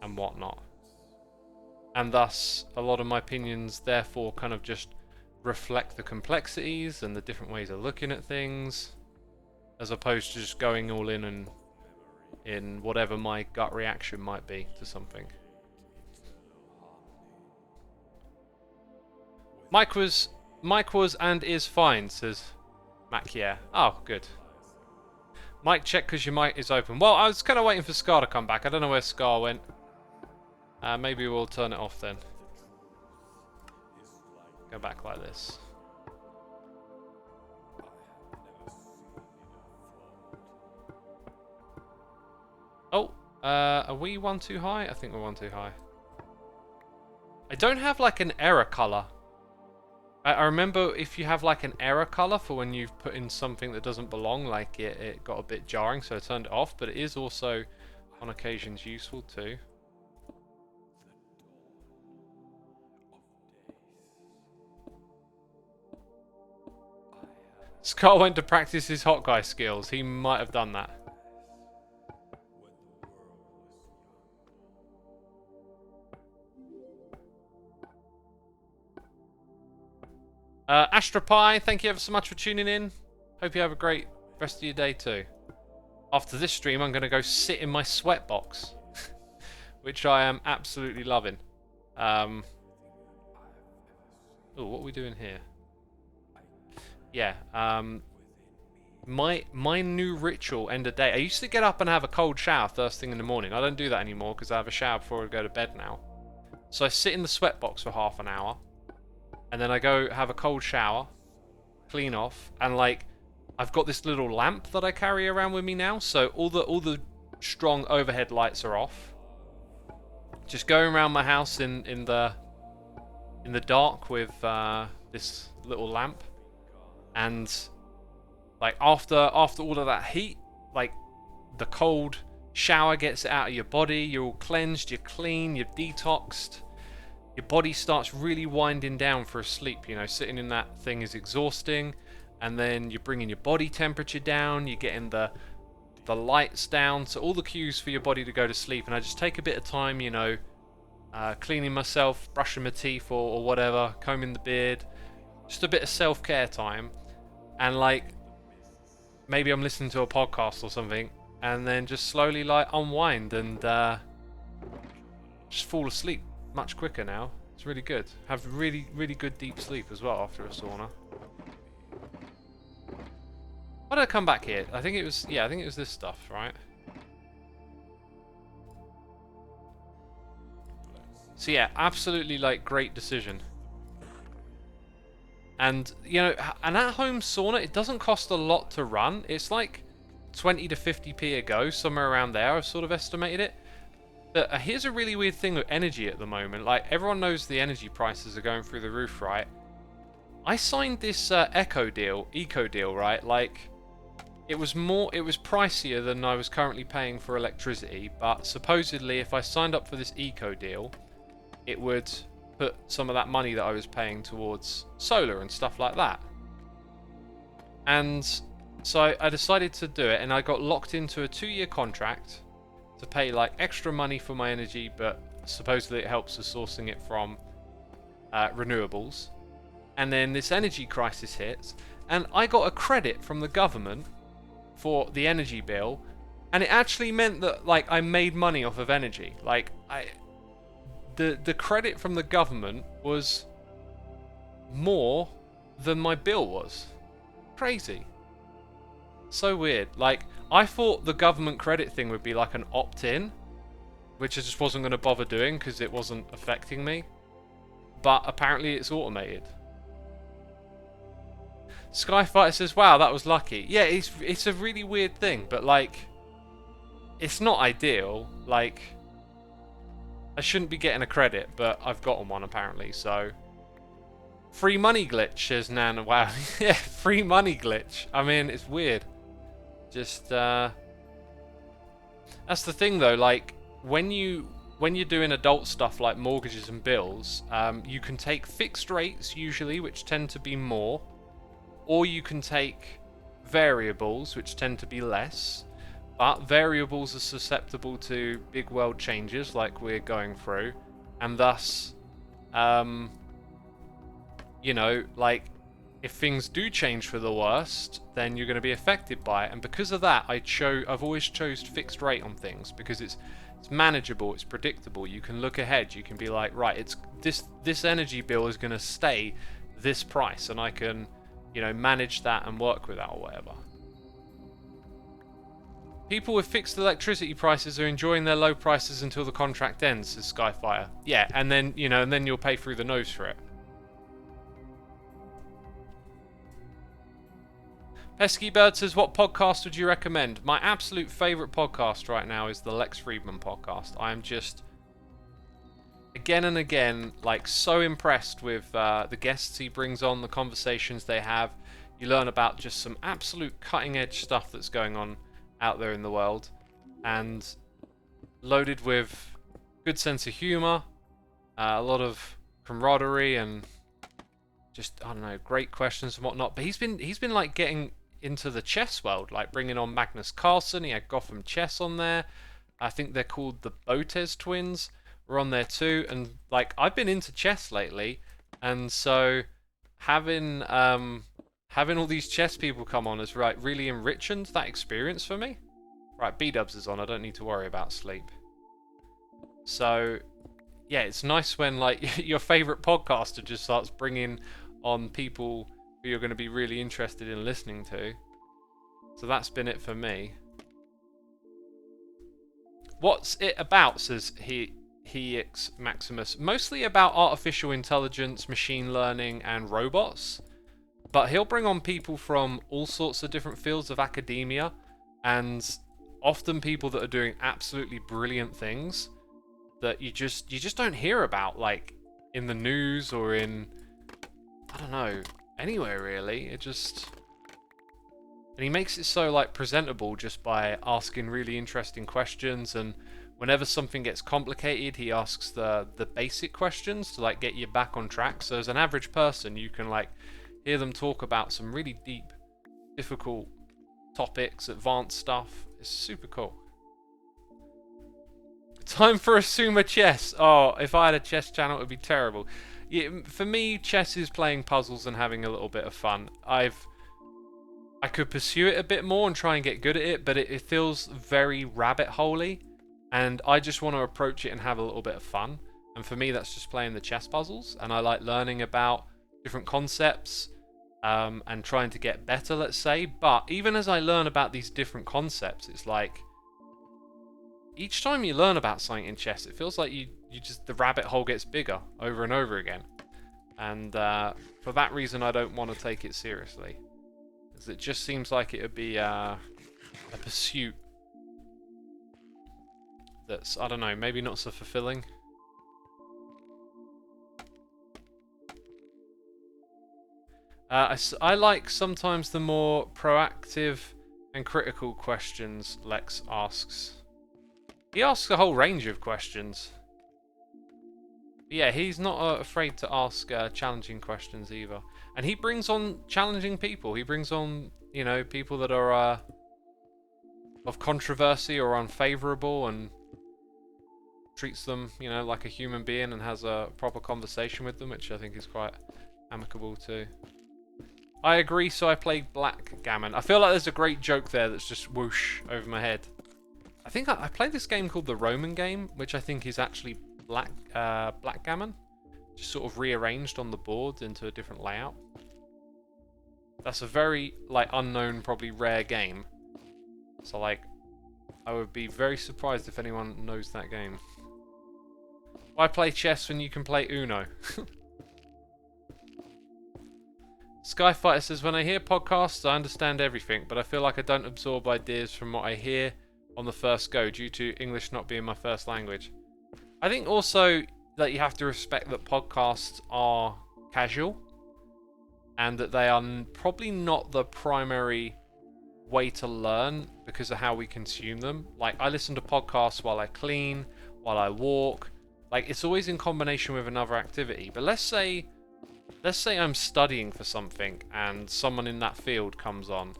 and whatnot. And thus, a lot of my opinions therefore kind of just reflect the complexities and the different ways of looking at things, as opposed to just going all in and in whatever my gut reaction might be to something. Mike was and is fine, says Mac. Yeah. Oh, good. Mike, check because your mic is open. Well, I was kind of waiting for Scar to come back. I don't know where Scar went. Maybe we'll turn it off then. Go back like this. Oh, are we one too high? I think we're one too high. I don't have like an error color. I remember if you have like an error color for when you've put in something that doesn't belong, like it got a bit jarring, so I turned it off, but it is also on occasions useful too. Scott went to practice his hot guy skills. He might have done that. AstroPie, thank you ever so much for tuning in. Hope you have a great rest of your day too. After this stream, I'm going to go sit in my sweatbox, which I am absolutely loving. Oh, what are we doing here? Yeah, my new ritual end of day. I used to get up and have a cold shower first thing in the morning. I don't do that anymore because I have a shower before I go to bed now. So I sit in the sweatbox for half an hour. And then I go have a cold shower, clean off, and like I've got this little lamp that I carry around with me now, so all the strong overhead lights are off. Just going around my house in the dark with this little lamp, and like after all of that heat, like the cold shower gets it out of your body. You're all cleansed, you're clean, you're detoxed. Your body starts really winding down for a sleep. You know, sitting in that thing is exhausting, and then you're bringing your body temperature down. You're getting the lights down, so all the cues for your body to go to sleep. And I just take a bit of time, you know, cleaning myself, brushing my teeth or whatever, combing the beard, just a bit of self-care time, and like maybe I'm listening to a podcast or something, and then just slowly like unwind and just fall asleep much quicker now. It's really good. Have really, really good deep sleep as well after a sauna. Why did I come back here? I think it was, yeah, I think it was this stuff, right? So yeah, absolutely like great decision. And, you know, an at-home sauna, it doesn't cost a lot to run. It's like 20 to 50p a go, somewhere around there, I've sort of estimated it. But here's a really weird thing with energy at the moment. Like, everyone knows the energy prices are going through the roof, right? I signed this eco deal, right? Like, it was pricier than I was currently paying for electricity, but supposedly if I signed up for this eco deal, it would put some of that money that I was paying towards solar and stuff like that. And so I decided to do it, and I got locked into a 2-year contract to pay like extra money for my energy, but supposedly it helps with sourcing it from renewables. And then this energy crisis hits, and I got a credit from the government for the energy bill, and it actually meant that like I made money off of energy. Like the credit from the government was more than my bill was. Crazy. So weird. Like, I thought the government credit thing would be like an opt-in, which I just wasn't going to bother doing because it wasn't affecting me. But apparently it's automated. Skyfighter says, wow, that was lucky. Yeah, it's a really weird thing, but like, it's not ideal. Like, I shouldn't be getting a credit, but I've gotten one apparently, so... Free money glitch, says Nan. Wow, yeah, free money glitch. I mean, it's weird. Just, that's the thing though, like, when you're doing adult stuff like mortgages and bills, you can take fixed rates usually, which tend to be more, or you can take variables, which tend to be less. But variables are susceptible to big world changes like we're going through, and thus, you know, like, if things do change for the worst, then you're going to be affected by it. And because of that, I've always chose fixed rate on things because it's manageable, it's predictable. You can look ahead. You can be like, right, it's this energy bill is going to stay this price, and I can, you know, manage that and work with that or whatever. People with fixed electricity prices are enjoying their low prices until the contract ends, says Skyfire. Yeah, and then, you know, and then you'll pay through the nose for it. Pesky Bird says, what podcast would you recommend? My absolute favourite podcast right now is the Lex Friedman podcast. I am just, again and again, like, so impressed with the guests he brings on, the conversations they have. You learn about just some absolute cutting-edge stuff that's going on out there in the world. And loaded with good sense of humour, a lot of camaraderie, and just, I don't know, great questions and whatnot. But he's been like getting into the chess world, like bringing on Magnus Carlsen. He had Gotham Chess on there. I think they're called the Botez twins were on there too. And like, I've been into chess lately, and so having all these chess people come on has really enriched that experience for me. Right, B-dubs is on. I don't need to worry about sleep. So yeah, it's nice when like your favorite podcaster just starts bringing on people who you're going to be really interested in listening to. So that's been it for me. What's it about, says Hex Maximus. Mostly about artificial intelligence, machine learning, and robots. But he'll bring on people from all sorts of different fields of academia, and often people that are doing absolutely brilliant things that you just don't hear about, like in the news or in, I don't know, anywhere really. It just, and he makes it so like presentable just by asking really interesting questions, and whenever something gets complicated, he asks the basic questions to like get you back on track. So as an average person, you can like hear them talk about some really deep, difficult topics, advanced stuff. It's super cool. Time for a Xisuma chess. Oh, if I had a chess channel, it would be terrible. Yeah, for me, chess is playing puzzles and having a little bit of fun. I could pursue it a bit more and try and get good at it, but it feels very rabbit holey, and I just want to approach it and have a little bit of fun. And for me, that's just playing the chess puzzles, and I like learning about different concepts and trying to get better, let's say. But even as I learn about these different concepts, it's like each time you learn about something in chess, it feels like you just, the rabbit hole gets bigger over and over again. And for that reason, I don't want to take it seriously, because it just seems like it would be a pursuit that's, I don't know, maybe not so fulfilling. I like sometimes the more proactive and critical questions Lex asks. He asks a whole range of questions. Yeah, he's not afraid to ask challenging questions either. And he brings on challenging people. He brings on, you know, people that are of controversy or unfavorable, and treats them, you know, like a human being and has a proper conversation with them, which I think is quite amicable too. I agree, so I played Blackgammon. I feel like there's a great joke there that's just whoosh over my head. I think I played this game called the Roman game, which I think is actually Blackgammon. Just sort of rearranged on the board into a different layout. That's a very, like, unknown, probably rare game. So, like, I would be very surprised if anyone knows that game. Why play chess when you can play Uno? Skyfighter says, when I hear podcasts, I understand everything, but I feel like I don't absorb ideas from what I hear on the first go due to English not being my first language. I think also that you have to respect that podcasts are casual and that they are probably not the primary way to learn because of how we consume them. Like, I listen to podcasts while I clean, while I walk. Like, it's always in combination with another activity. But let's say I'm studying for something and someone in that field comes on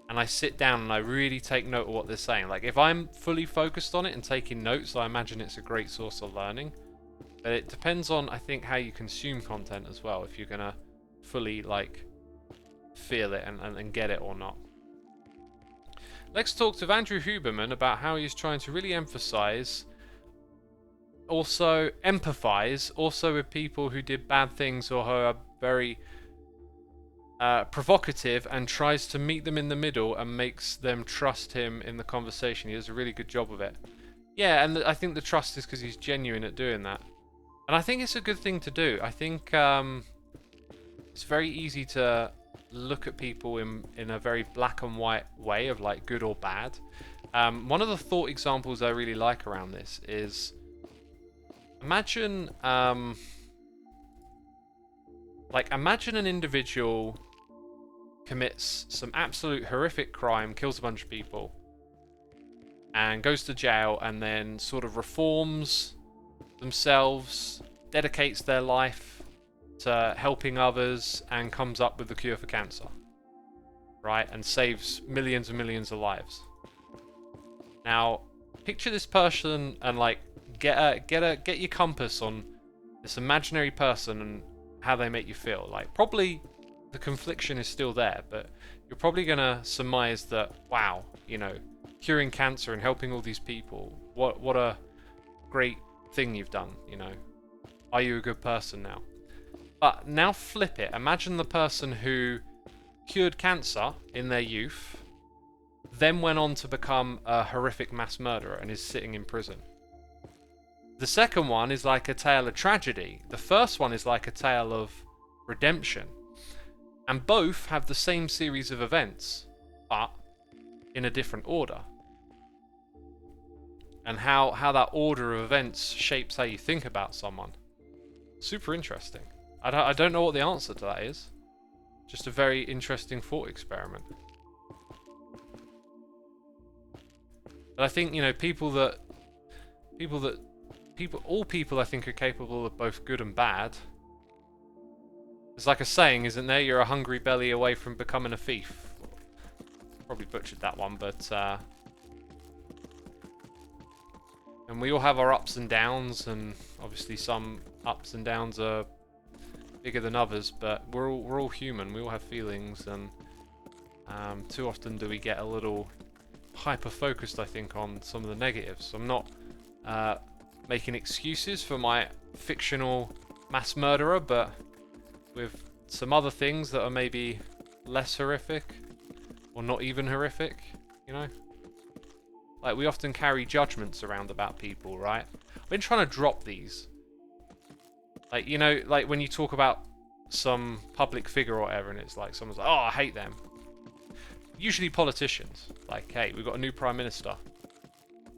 and I sit down and I really take note of what they're saying. Like, if I'm fully focused on it and taking notes, I imagine it's a great source of learning. But it depends on, I think, how you consume content as well, if you're going to fully, like, feel it and get it or not. Let's talk to Andrew Huberman about how he's trying to really empathize also with people who did bad things or who are very provocative, and tries to meet them in the middle and makes them trust him in the conversation. He does a really good job of it. Yeah, and I think the trust is because he's genuine at doing that. And I think it's a good thing to do. I think it's very easy to look at people in a very black and white way of, like, good or bad. One of the thought examples I really like around this is, imagine imagine an individual commits some absolute horrific crime, kills a bunch of people, and goes to jail, and then sort of reforms themselves, dedicates their life to helping others, and comes up with the cure for cancer, right? And saves millions and millions of lives. Now, picture this person and, like, get your compass on this imaginary person and how they make you feel. Like, probably the confliction is still there, but you're probably gonna surmise that, wow, you know, curing cancer and helping all these people, what a great thing you've done, you know. Are you a good person now? But now flip it. Imagine the person who cured cancer in their youth, then went on to become a horrific mass murderer and is sitting in prison. The second one is like a tale of tragedy. The first one is like a tale of redemption. And both have the same series of events, but in a different order. And how that order of events shapes how you think about someone. Super interesting. I don't know what the answer to that is. Just a very interesting thought experiment. But I think, you know, all people I think are capable of both good and bad. There's like a saying, isn't there? You're a hungry belly away from becoming a thief. Probably butchered that one, but and we all have our ups and downs, and obviously some ups and downs are bigger than others, but we're all human. We all have feelings, and too often do we get a little hyper focused, I think, on some of the negatives. I'm not making excuses for my fictional mass murderer, but with some other things that are maybe less horrific or not even horrific, you know. Like, we often carry judgments around about people, right? I've been trying to drop these. Like, you know, like when you talk about some public figure or whatever, and it's like someone's like, oh, I hate them. Usually politicians. Like, hey, we've got a new prime minister.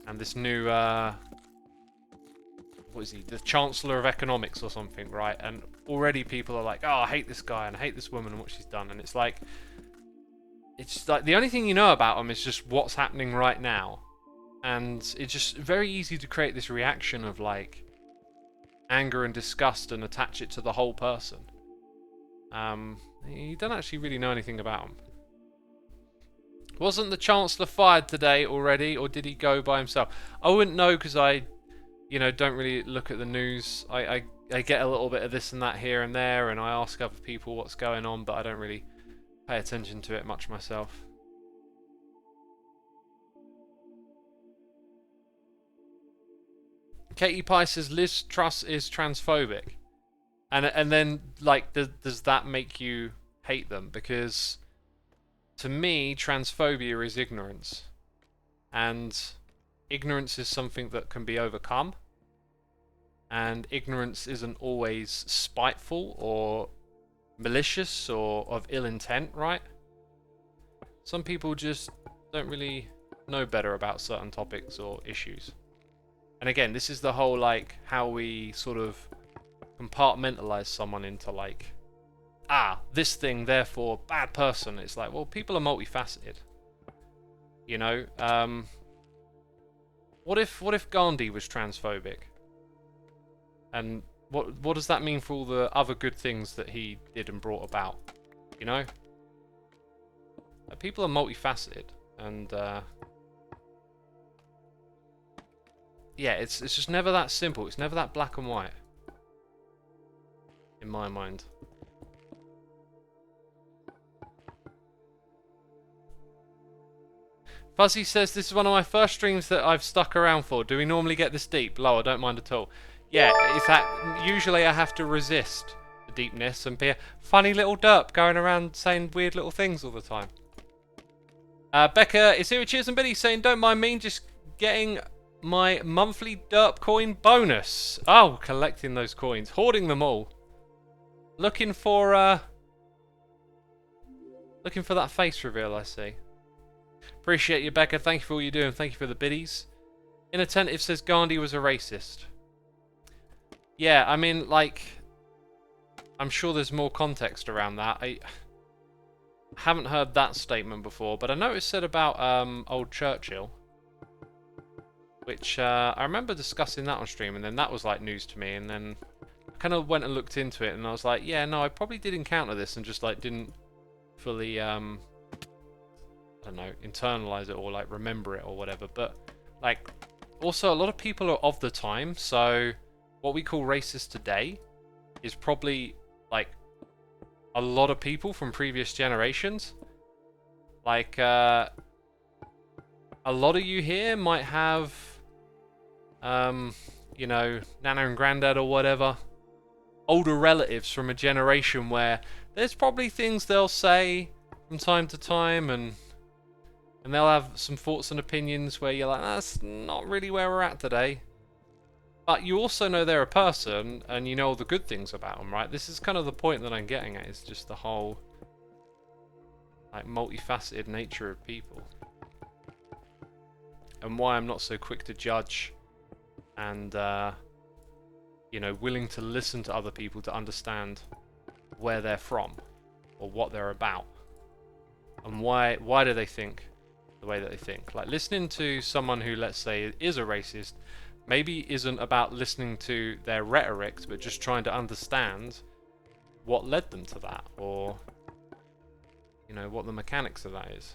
And this new, what is he? The Chancellor of Economics or something, right? And already people are like, oh, I hate this guy and I hate this woman and what she's done. And it's like the only thing you know about them is just what's happening right now. And it's just very easy to create this reaction of, like, anger and disgust and attach it to the whole person. You don't actually really know anything about them. Wasn't the Chancellor fired today already, or did he go by himself? I wouldn't know, because I, you know, don't really look at the news. I get a little bit of this and that here and there, and I ask other people what's going on, but I don't really pay attention to it much myself. Katie Pye says Liz Truss is transphobic, and then, like, does that make you hate them, because to me, transphobia is ignorance. And ignorance is something that can be overcome. And ignorance isn't always spiteful or malicious or of ill intent, right? Some people just don't really know better about certain topics or issues. And again, this is the whole, like, how we sort of compartmentalize someone into, like, this thing, therefore bad person. It's like, well, people are multifaceted. You know, what if Gandhi was transphobic? And what does that mean for all the other good things that he did and brought about? You know? People are multifaceted, and yeah, it's just never that simple. It's never that black and white, in my mind. Fuzzy says, this is one of my first streams that I've stuck around for. Do we normally get this deep? Low, I don't mind at all. Yeah, it's that usually I have to resist the deepness and be a funny little derp going around saying weird little things all the time. Becca is here with Cheers and Biddy saying, don't mind me, just getting my monthly derp coin bonus. Oh, collecting those coins, hoarding them all. Looking for that face reveal, I see. Appreciate you, Becca. Thank you for all you do, and thank you for the biddies. Inattentive says Gandhi was a racist. Yeah, I mean, like, I'm sure there's more context around that. I haven't heard that statement before, but I know it's said about old Churchill, which I remember discussing that on stream, and then that was like news to me, and then I kind of went and looked into it, and I was like, yeah, no, I probably did encounter this, and just like didn't fully I don't know, internalize it or like remember it or whatever. But like, also a lot of people are of the time, so what we call racist today is probably like a lot of people from previous generations. Like a lot of you here might have you know, Nana and Granddad or whatever, older relatives from a generation where there's probably things they'll say from time to time, and they'll have some thoughts and opinions where you're like, that's not really where we're at today. But you also know they're a person, and you know all the good things about them, right? This is kind of the point that I'm getting at, is just the whole like multifaceted nature of people. And why I'm not so quick to judge, and you know, willing to listen to other people to understand where they're from or what they're about, and why do they think the way that they think. Like, listening to someone who, let's say, is a racist maybe isn't about listening to their rhetoric, but just trying to understand what led them to that, or you know, what the mechanics of that is.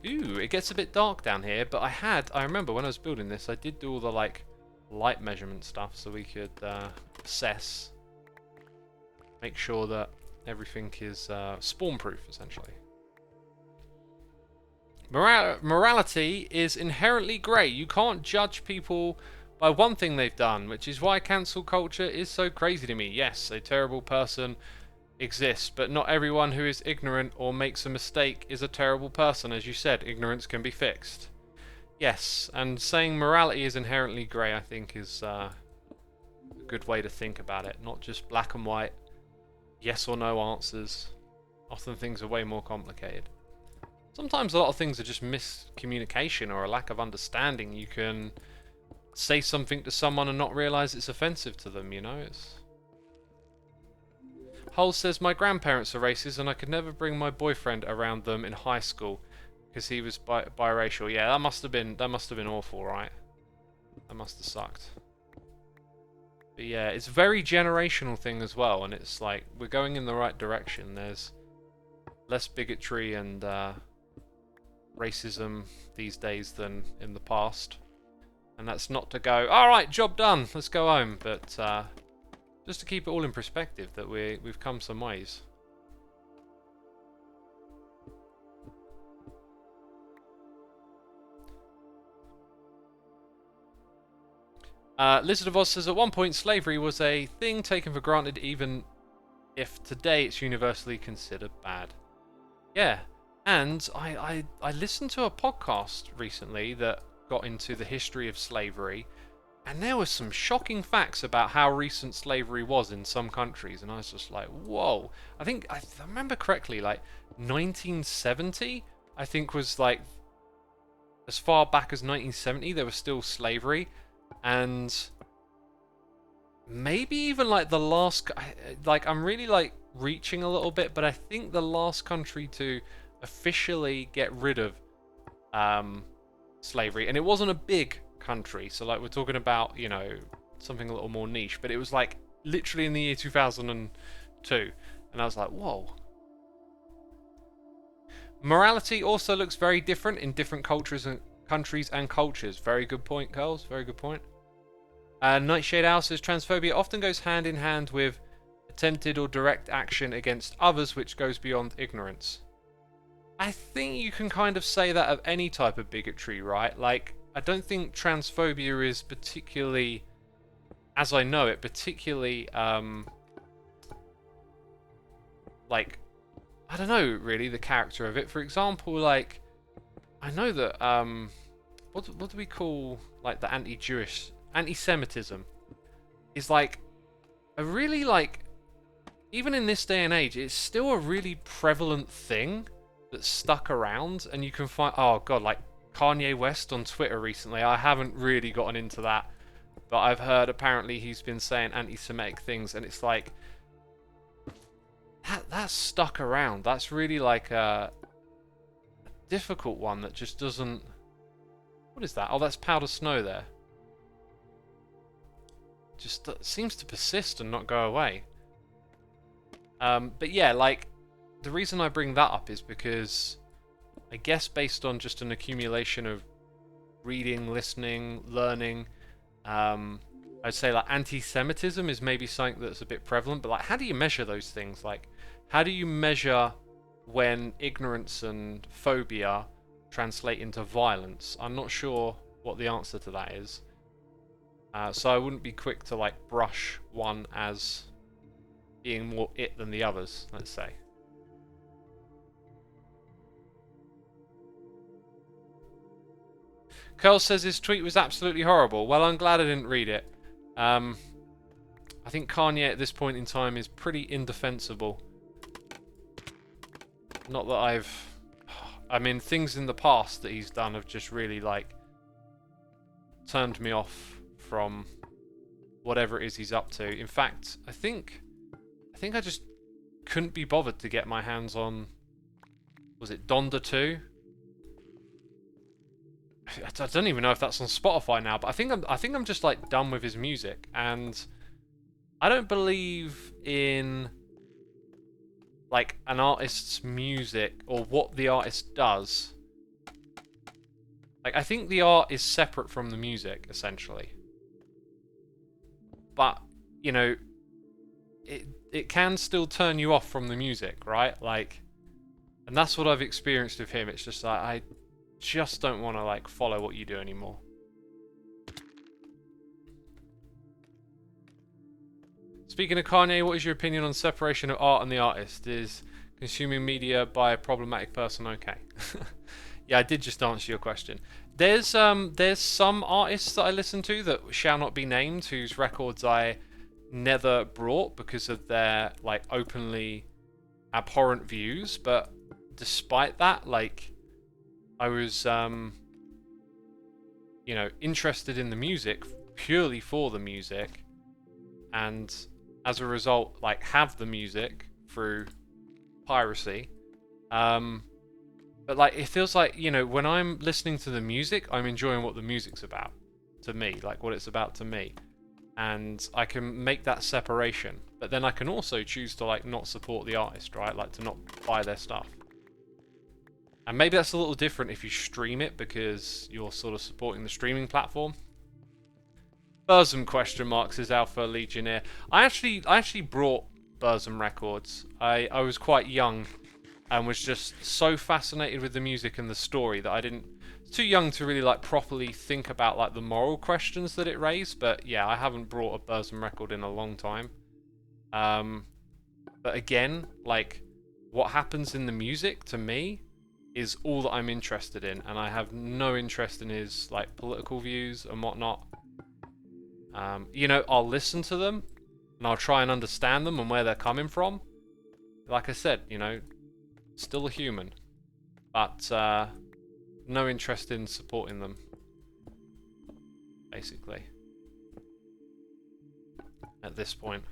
Ooh, it gets a bit dark down here, but I remember when I was building this, I did do all the like light measurement stuff so we could assess, make sure that everything is spawn proof, essentially. Morality is inherently grey. You can't judge people by one thing they've done, which is why cancel culture is so crazy to me. Yes, a terrible person exists, but not everyone who is ignorant or makes a mistake is a terrible person. As you said, ignorance can be fixed. Yes, and saying morality is inherently grey, I think, is a good way to think about it. Not just black and white, yes or no answers. Often things are way more complicated. Sometimes a lot of things are just miscommunication or a lack of understanding. You can say something to someone and not realise it's offensive to them, you know? Hull says, my grandparents are racist and I could never bring my boyfriend around them in high school because he was biracial. Yeah, that must have been awful, right? That must have sucked. But yeah, it's a very generational thing as well, and it's like, we're going in the right direction. There's less bigotry and racism these days than in the past, and that's not to go, alright, job done, let's go home, but just to keep it all in perspective, that we've come some ways. Lizard of Oz says, at one point slavery was a thing taken for granted even if today it's universally considered bad. Yeah, and I listened to a podcast recently that got into the history of slavery, and there were some shocking facts about how recent slavery was in some countries, and I was just like, whoa. I think, I remember correctly, like 1970, I think was like, as far back as 1970, there was still slavery, and maybe even like the last, like I'm really like reaching a little bit, but I think the last country to officially get rid of slavery, and it wasn't a big country, so like we're talking about, you know, something a little more niche, but it was like literally in the year 2002, and I was like, whoa. Morality also looks very different in different cultures and countries and cultures. Very good point, Curls. Very good point. Nightshade Owl says transphobia often goes hand in hand with attempted or direct action against others, which goes beyond ignorance. I think you can kind of say that of any type of bigotry, right? Like, I don't think transphobia is particularly, as I know it, particularly, like, I don't know, really, the character of it. For example, like, I know that, what do we call, like, the anti-Jewish, anti-Semitism is, like, a really, like, even in this day and age, it's still a really prevalent thing that's stuck around, and you can find, oh god, like, Kanye West on Twitter recently. I haven't really gotten into that, but I've heard apparently he's been saying anti-Semitic things, and it's like, that's stuck around. That's really like a difficult one that just doesn't... What is that? Oh, that's powder snow there. Just seems to persist and not go away. But yeah, like, the reason I bring that up is because I guess based on just an accumulation of reading, listening, learning, I'd say like anti-Semitism is maybe something that's a bit prevalent, but like, how do you measure those things? Like, how do you measure when ignorance and phobia translate into violence? I'm not sure what the answer to that is. So I wouldn't be quick to like brush one as being more it than the others, let's say. Curl says his tweet was absolutely horrible. Well, I'm glad I didn't read it. I think Kanye at this point in time is pretty indefensible. Not that I mean, things in the past that he's done have just really, like, turned me off from whatever it is he's up to. In fact, I think I just couldn't be bothered to get my hands on, was it Donda 2? I don't even know if that's on Spotify now, but I think I'm just like done with his music, and I don't believe in like an artist's music or what the artist does. Like, I think the art is separate from the music, essentially. But, you know, it can still turn you off from the music, right? Like, and that's what I've experienced with him. It's just like, I just don't want to, like, follow what you do anymore. Speaking of Kanye, what is your opinion on separation of art and the artist? Is consuming media by a problematic person okay? Yeah, I did just answer your question. There's some artists that I listen to that shall not be named, whose records I never brought because of their like openly abhorrent views, but despite that, like, I was you know, interested in the music purely for the music, and as a result, like, have the music through piracy. But like, it feels like, you know, when I'm listening to the music, I'm enjoying what the music's about to me, like what it's about to me. And I can make that separation, but then I can also choose to like not support the artist, right? Like to not buy their stuff. And maybe that's a little different if you stream it because you're sort of supporting the streaming platform. Burzum question marks is Alpha Legionnaire. I actually brought Burzum records. I was quite young and was just so fascinated with the music and the story that I didn't... Too young to really like properly think about like the moral questions that it raised, but yeah, I haven't brought a Burzum record in a long time. But again, like, what happens in the music, to me, is all that I'm interested in. And I have no interest in his, like, political views and whatnot. You know, I'll listen to them, and I'll try and understand them and where they're coming from. Like I said, you know, still a human. But, no interest in supporting them. Basically. At this point.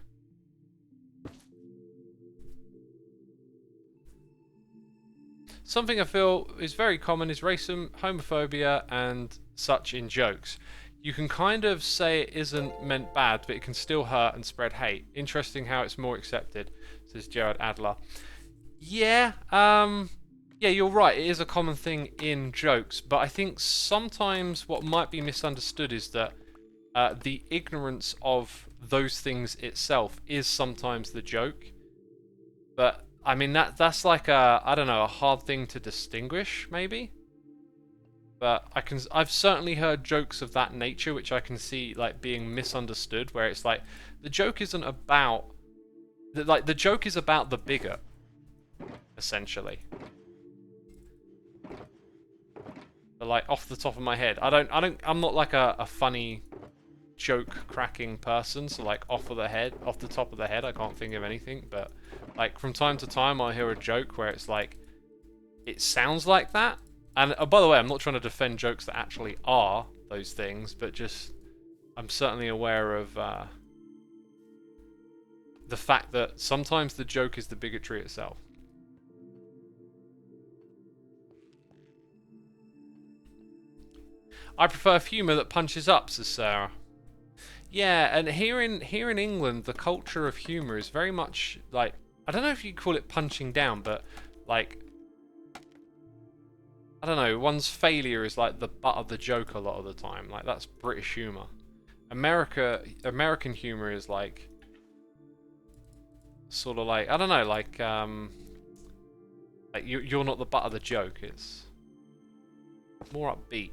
Something I feel is very common is racism, homophobia, and such in jokes. You can kind of say it isn't meant bad, but it can still hurt and spread hate. Interesting how it's more accepted, says Gerard Adler. Yeah, yeah, you're right. It is a common thing in jokes, but I think sometimes what might be misunderstood is that the ignorance of those things itself is sometimes the joke. But I mean that's like I don't know, a hard thing to distinguish maybe. But I've certainly heard jokes of that nature which I can see like being misunderstood, where it's like the joke isn't about the joke is about the bigot, essentially. But like off the top of my head, I'm not like a funny joke cracking person, so like off the top of the head I can't think of anything, but like from time to time I hear a joke where it's like it sounds like that. And by the way, I'm not trying to defend jokes that actually are those things, but just I'm certainly aware of the fact that sometimes the joke is the bigotry itself. I prefer humour that punches up, says Sarah. Yeah, and here in England, the culture of humour is very much like, I don't know if you call it punching down, but like, I don't know, one's failure is like the butt of the joke a lot of the time. Like that's British humour. American humour is like sort of like, I don't know, like you're not the butt of the joke. It's more upbeat.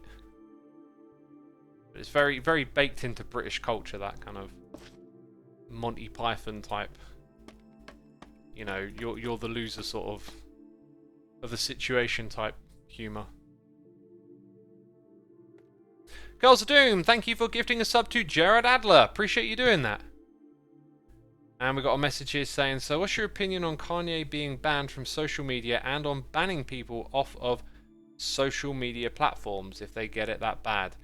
But it's very, very baked into British culture, that kind of Monty Python type. You know, you're the loser sort of the situation type humour. Girls of Doom, thank you for gifting a sub to Gerard Adler. Appreciate you doing that. And we got a message here saying, so what's your opinion on Kanye being banned from social media and on banning people off of social media platforms if they get it that bad?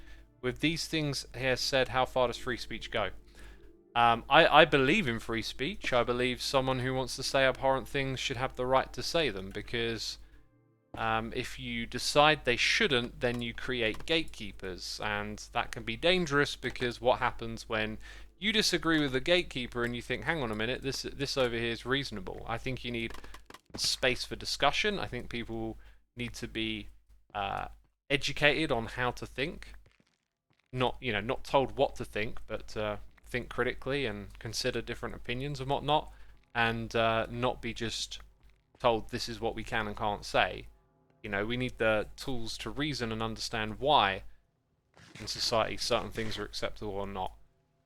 With these things here said, how far does free speech go? I believe in free speech. I believe someone who wants to say abhorrent things should have the right to say them, because if you decide they shouldn't, then you create gatekeepers, and that can be dangerous, because what happens when you disagree with the gatekeeper and you think, hang on a minute, this over here is reasonable. I think you need space for discussion. I think people need to be educated on how to think. Not told what to think, but think critically and consider different opinions and whatnot, and not be just told this is what we can and can't say. You know, we need the tools to reason and understand why in society certain things are acceptable or not.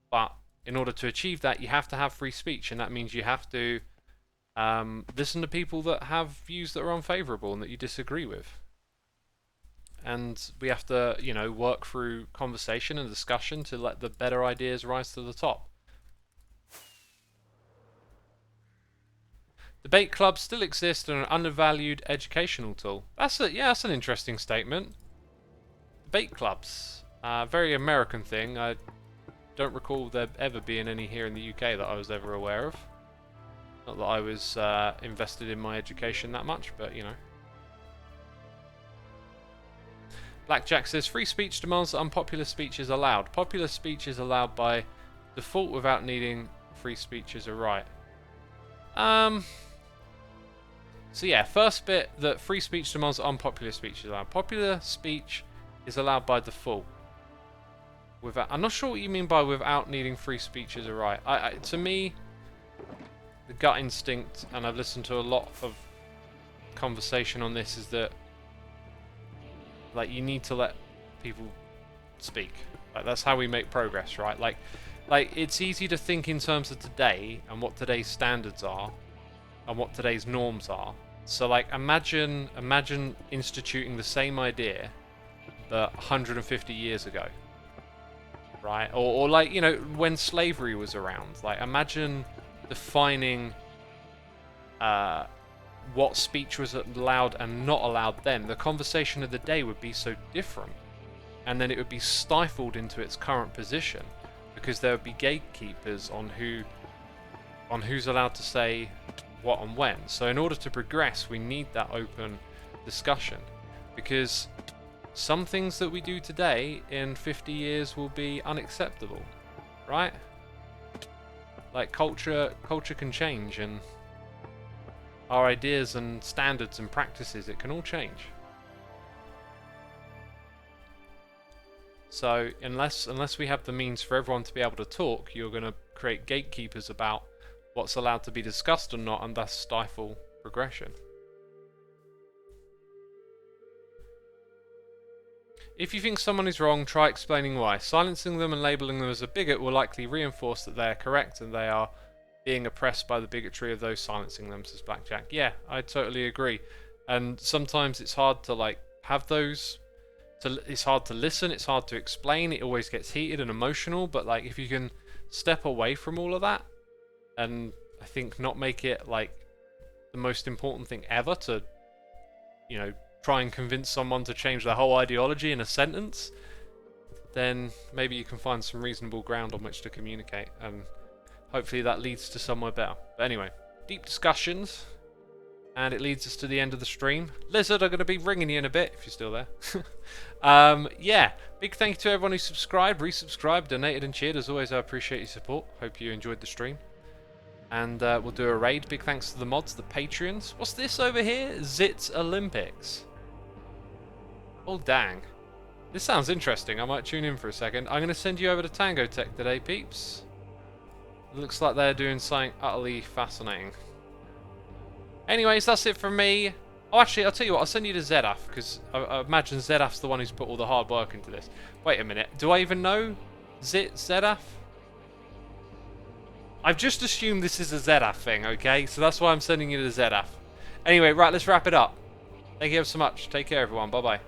But in order to achieve that, you have to have free speech, and that means you have to listen to people that have views that are unfavourable and that you disagree with. And we have to, you know, work through conversation and discussion to let the better ideas rise to the top. Debate clubs still exist and are an undervalued educational tool. That's an interesting statement. Debate clubs, very American thing. I don't recall there ever being any here in the UK that I was ever aware of. Not that I was invested in my education that much, but you know. Blackjack says, free speech demands that unpopular speech is allowed. Popular speech is allowed by default without needing free speech as a right. So yeah, first bit, that free speech demands that unpopular speech is allowed. Popular speech is allowed by default. I'm not sure what you mean by without needing free speech as a right. To me, the gut instinct, and I've listened to a lot of conversation on this, is that like you need to let people speak. Like that's how we make progress, right? Like it's easy to think in terms of today and what today's standards are, and what today's norms are. So like imagine instituting the same idea but 150 years ago, right? Or like, you know, when slavery was around. Like imagine defining what speech was allowed and not allowed then. The conversation of the day would be so different, and then it would be stifled into its current position because there would be gatekeepers on who's allowed to say what and when. So in order to progress, we need that open discussion, because some things that we do today in 50 years will be unacceptable, right? Like culture can change, and our ideas and standards and practices, it can all change. So unless we have the means for everyone to be able to talk, you're going to create gatekeepers about what's allowed to be discussed or not, and thus stifle progression. If you think someone is wrong, try explaining why. Silencing them and labeling them as a bigot will likely reinforce that they are correct and they are being oppressed by the bigotry of those silencing them, says Blackjack. Yeah, I totally agree. And sometimes it's hard to like have those. It's hard to listen, it's hard to explain, it always gets heated and emotional, but like if you can step away from all of that and I think not make it like the most important thing ever to, you know, try and convince someone to change their whole ideology in a sentence, then maybe you can find some reasonable ground on which to communicate, and hopefully that leads to somewhere better. But anyway, deep discussions, and it leads us to the end of the stream. Lizard, I'm going to be ringing you in a bit if you're still there. Yeah, big thank you to everyone who subscribed, resubscribed, donated and cheered. As always, I appreciate your support. Hope you enjoyed the stream. And we'll do a raid. Big thanks to the mods, the Patreons. What's this over here? Zits Olympics. Oh, dang. This sounds interesting. I might tune in for a second. I'm going to send you over to Tango Tech today, peeps. It looks like they're doing something utterly fascinating. Anyways, that's it from me. Oh, actually, I'll tell you what. I'll send you to Zedaf, because I imagine Zedaf's the one who's put all the hard work into this. Wait a minute. Do I even know Zedaf? I've just assumed this is a Zedaf thing, okay? So that's why I'm sending you to Zedaf. Anyway, right, let's wrap it up. Thank you ever so much. Take care, everyone. Bye-bye.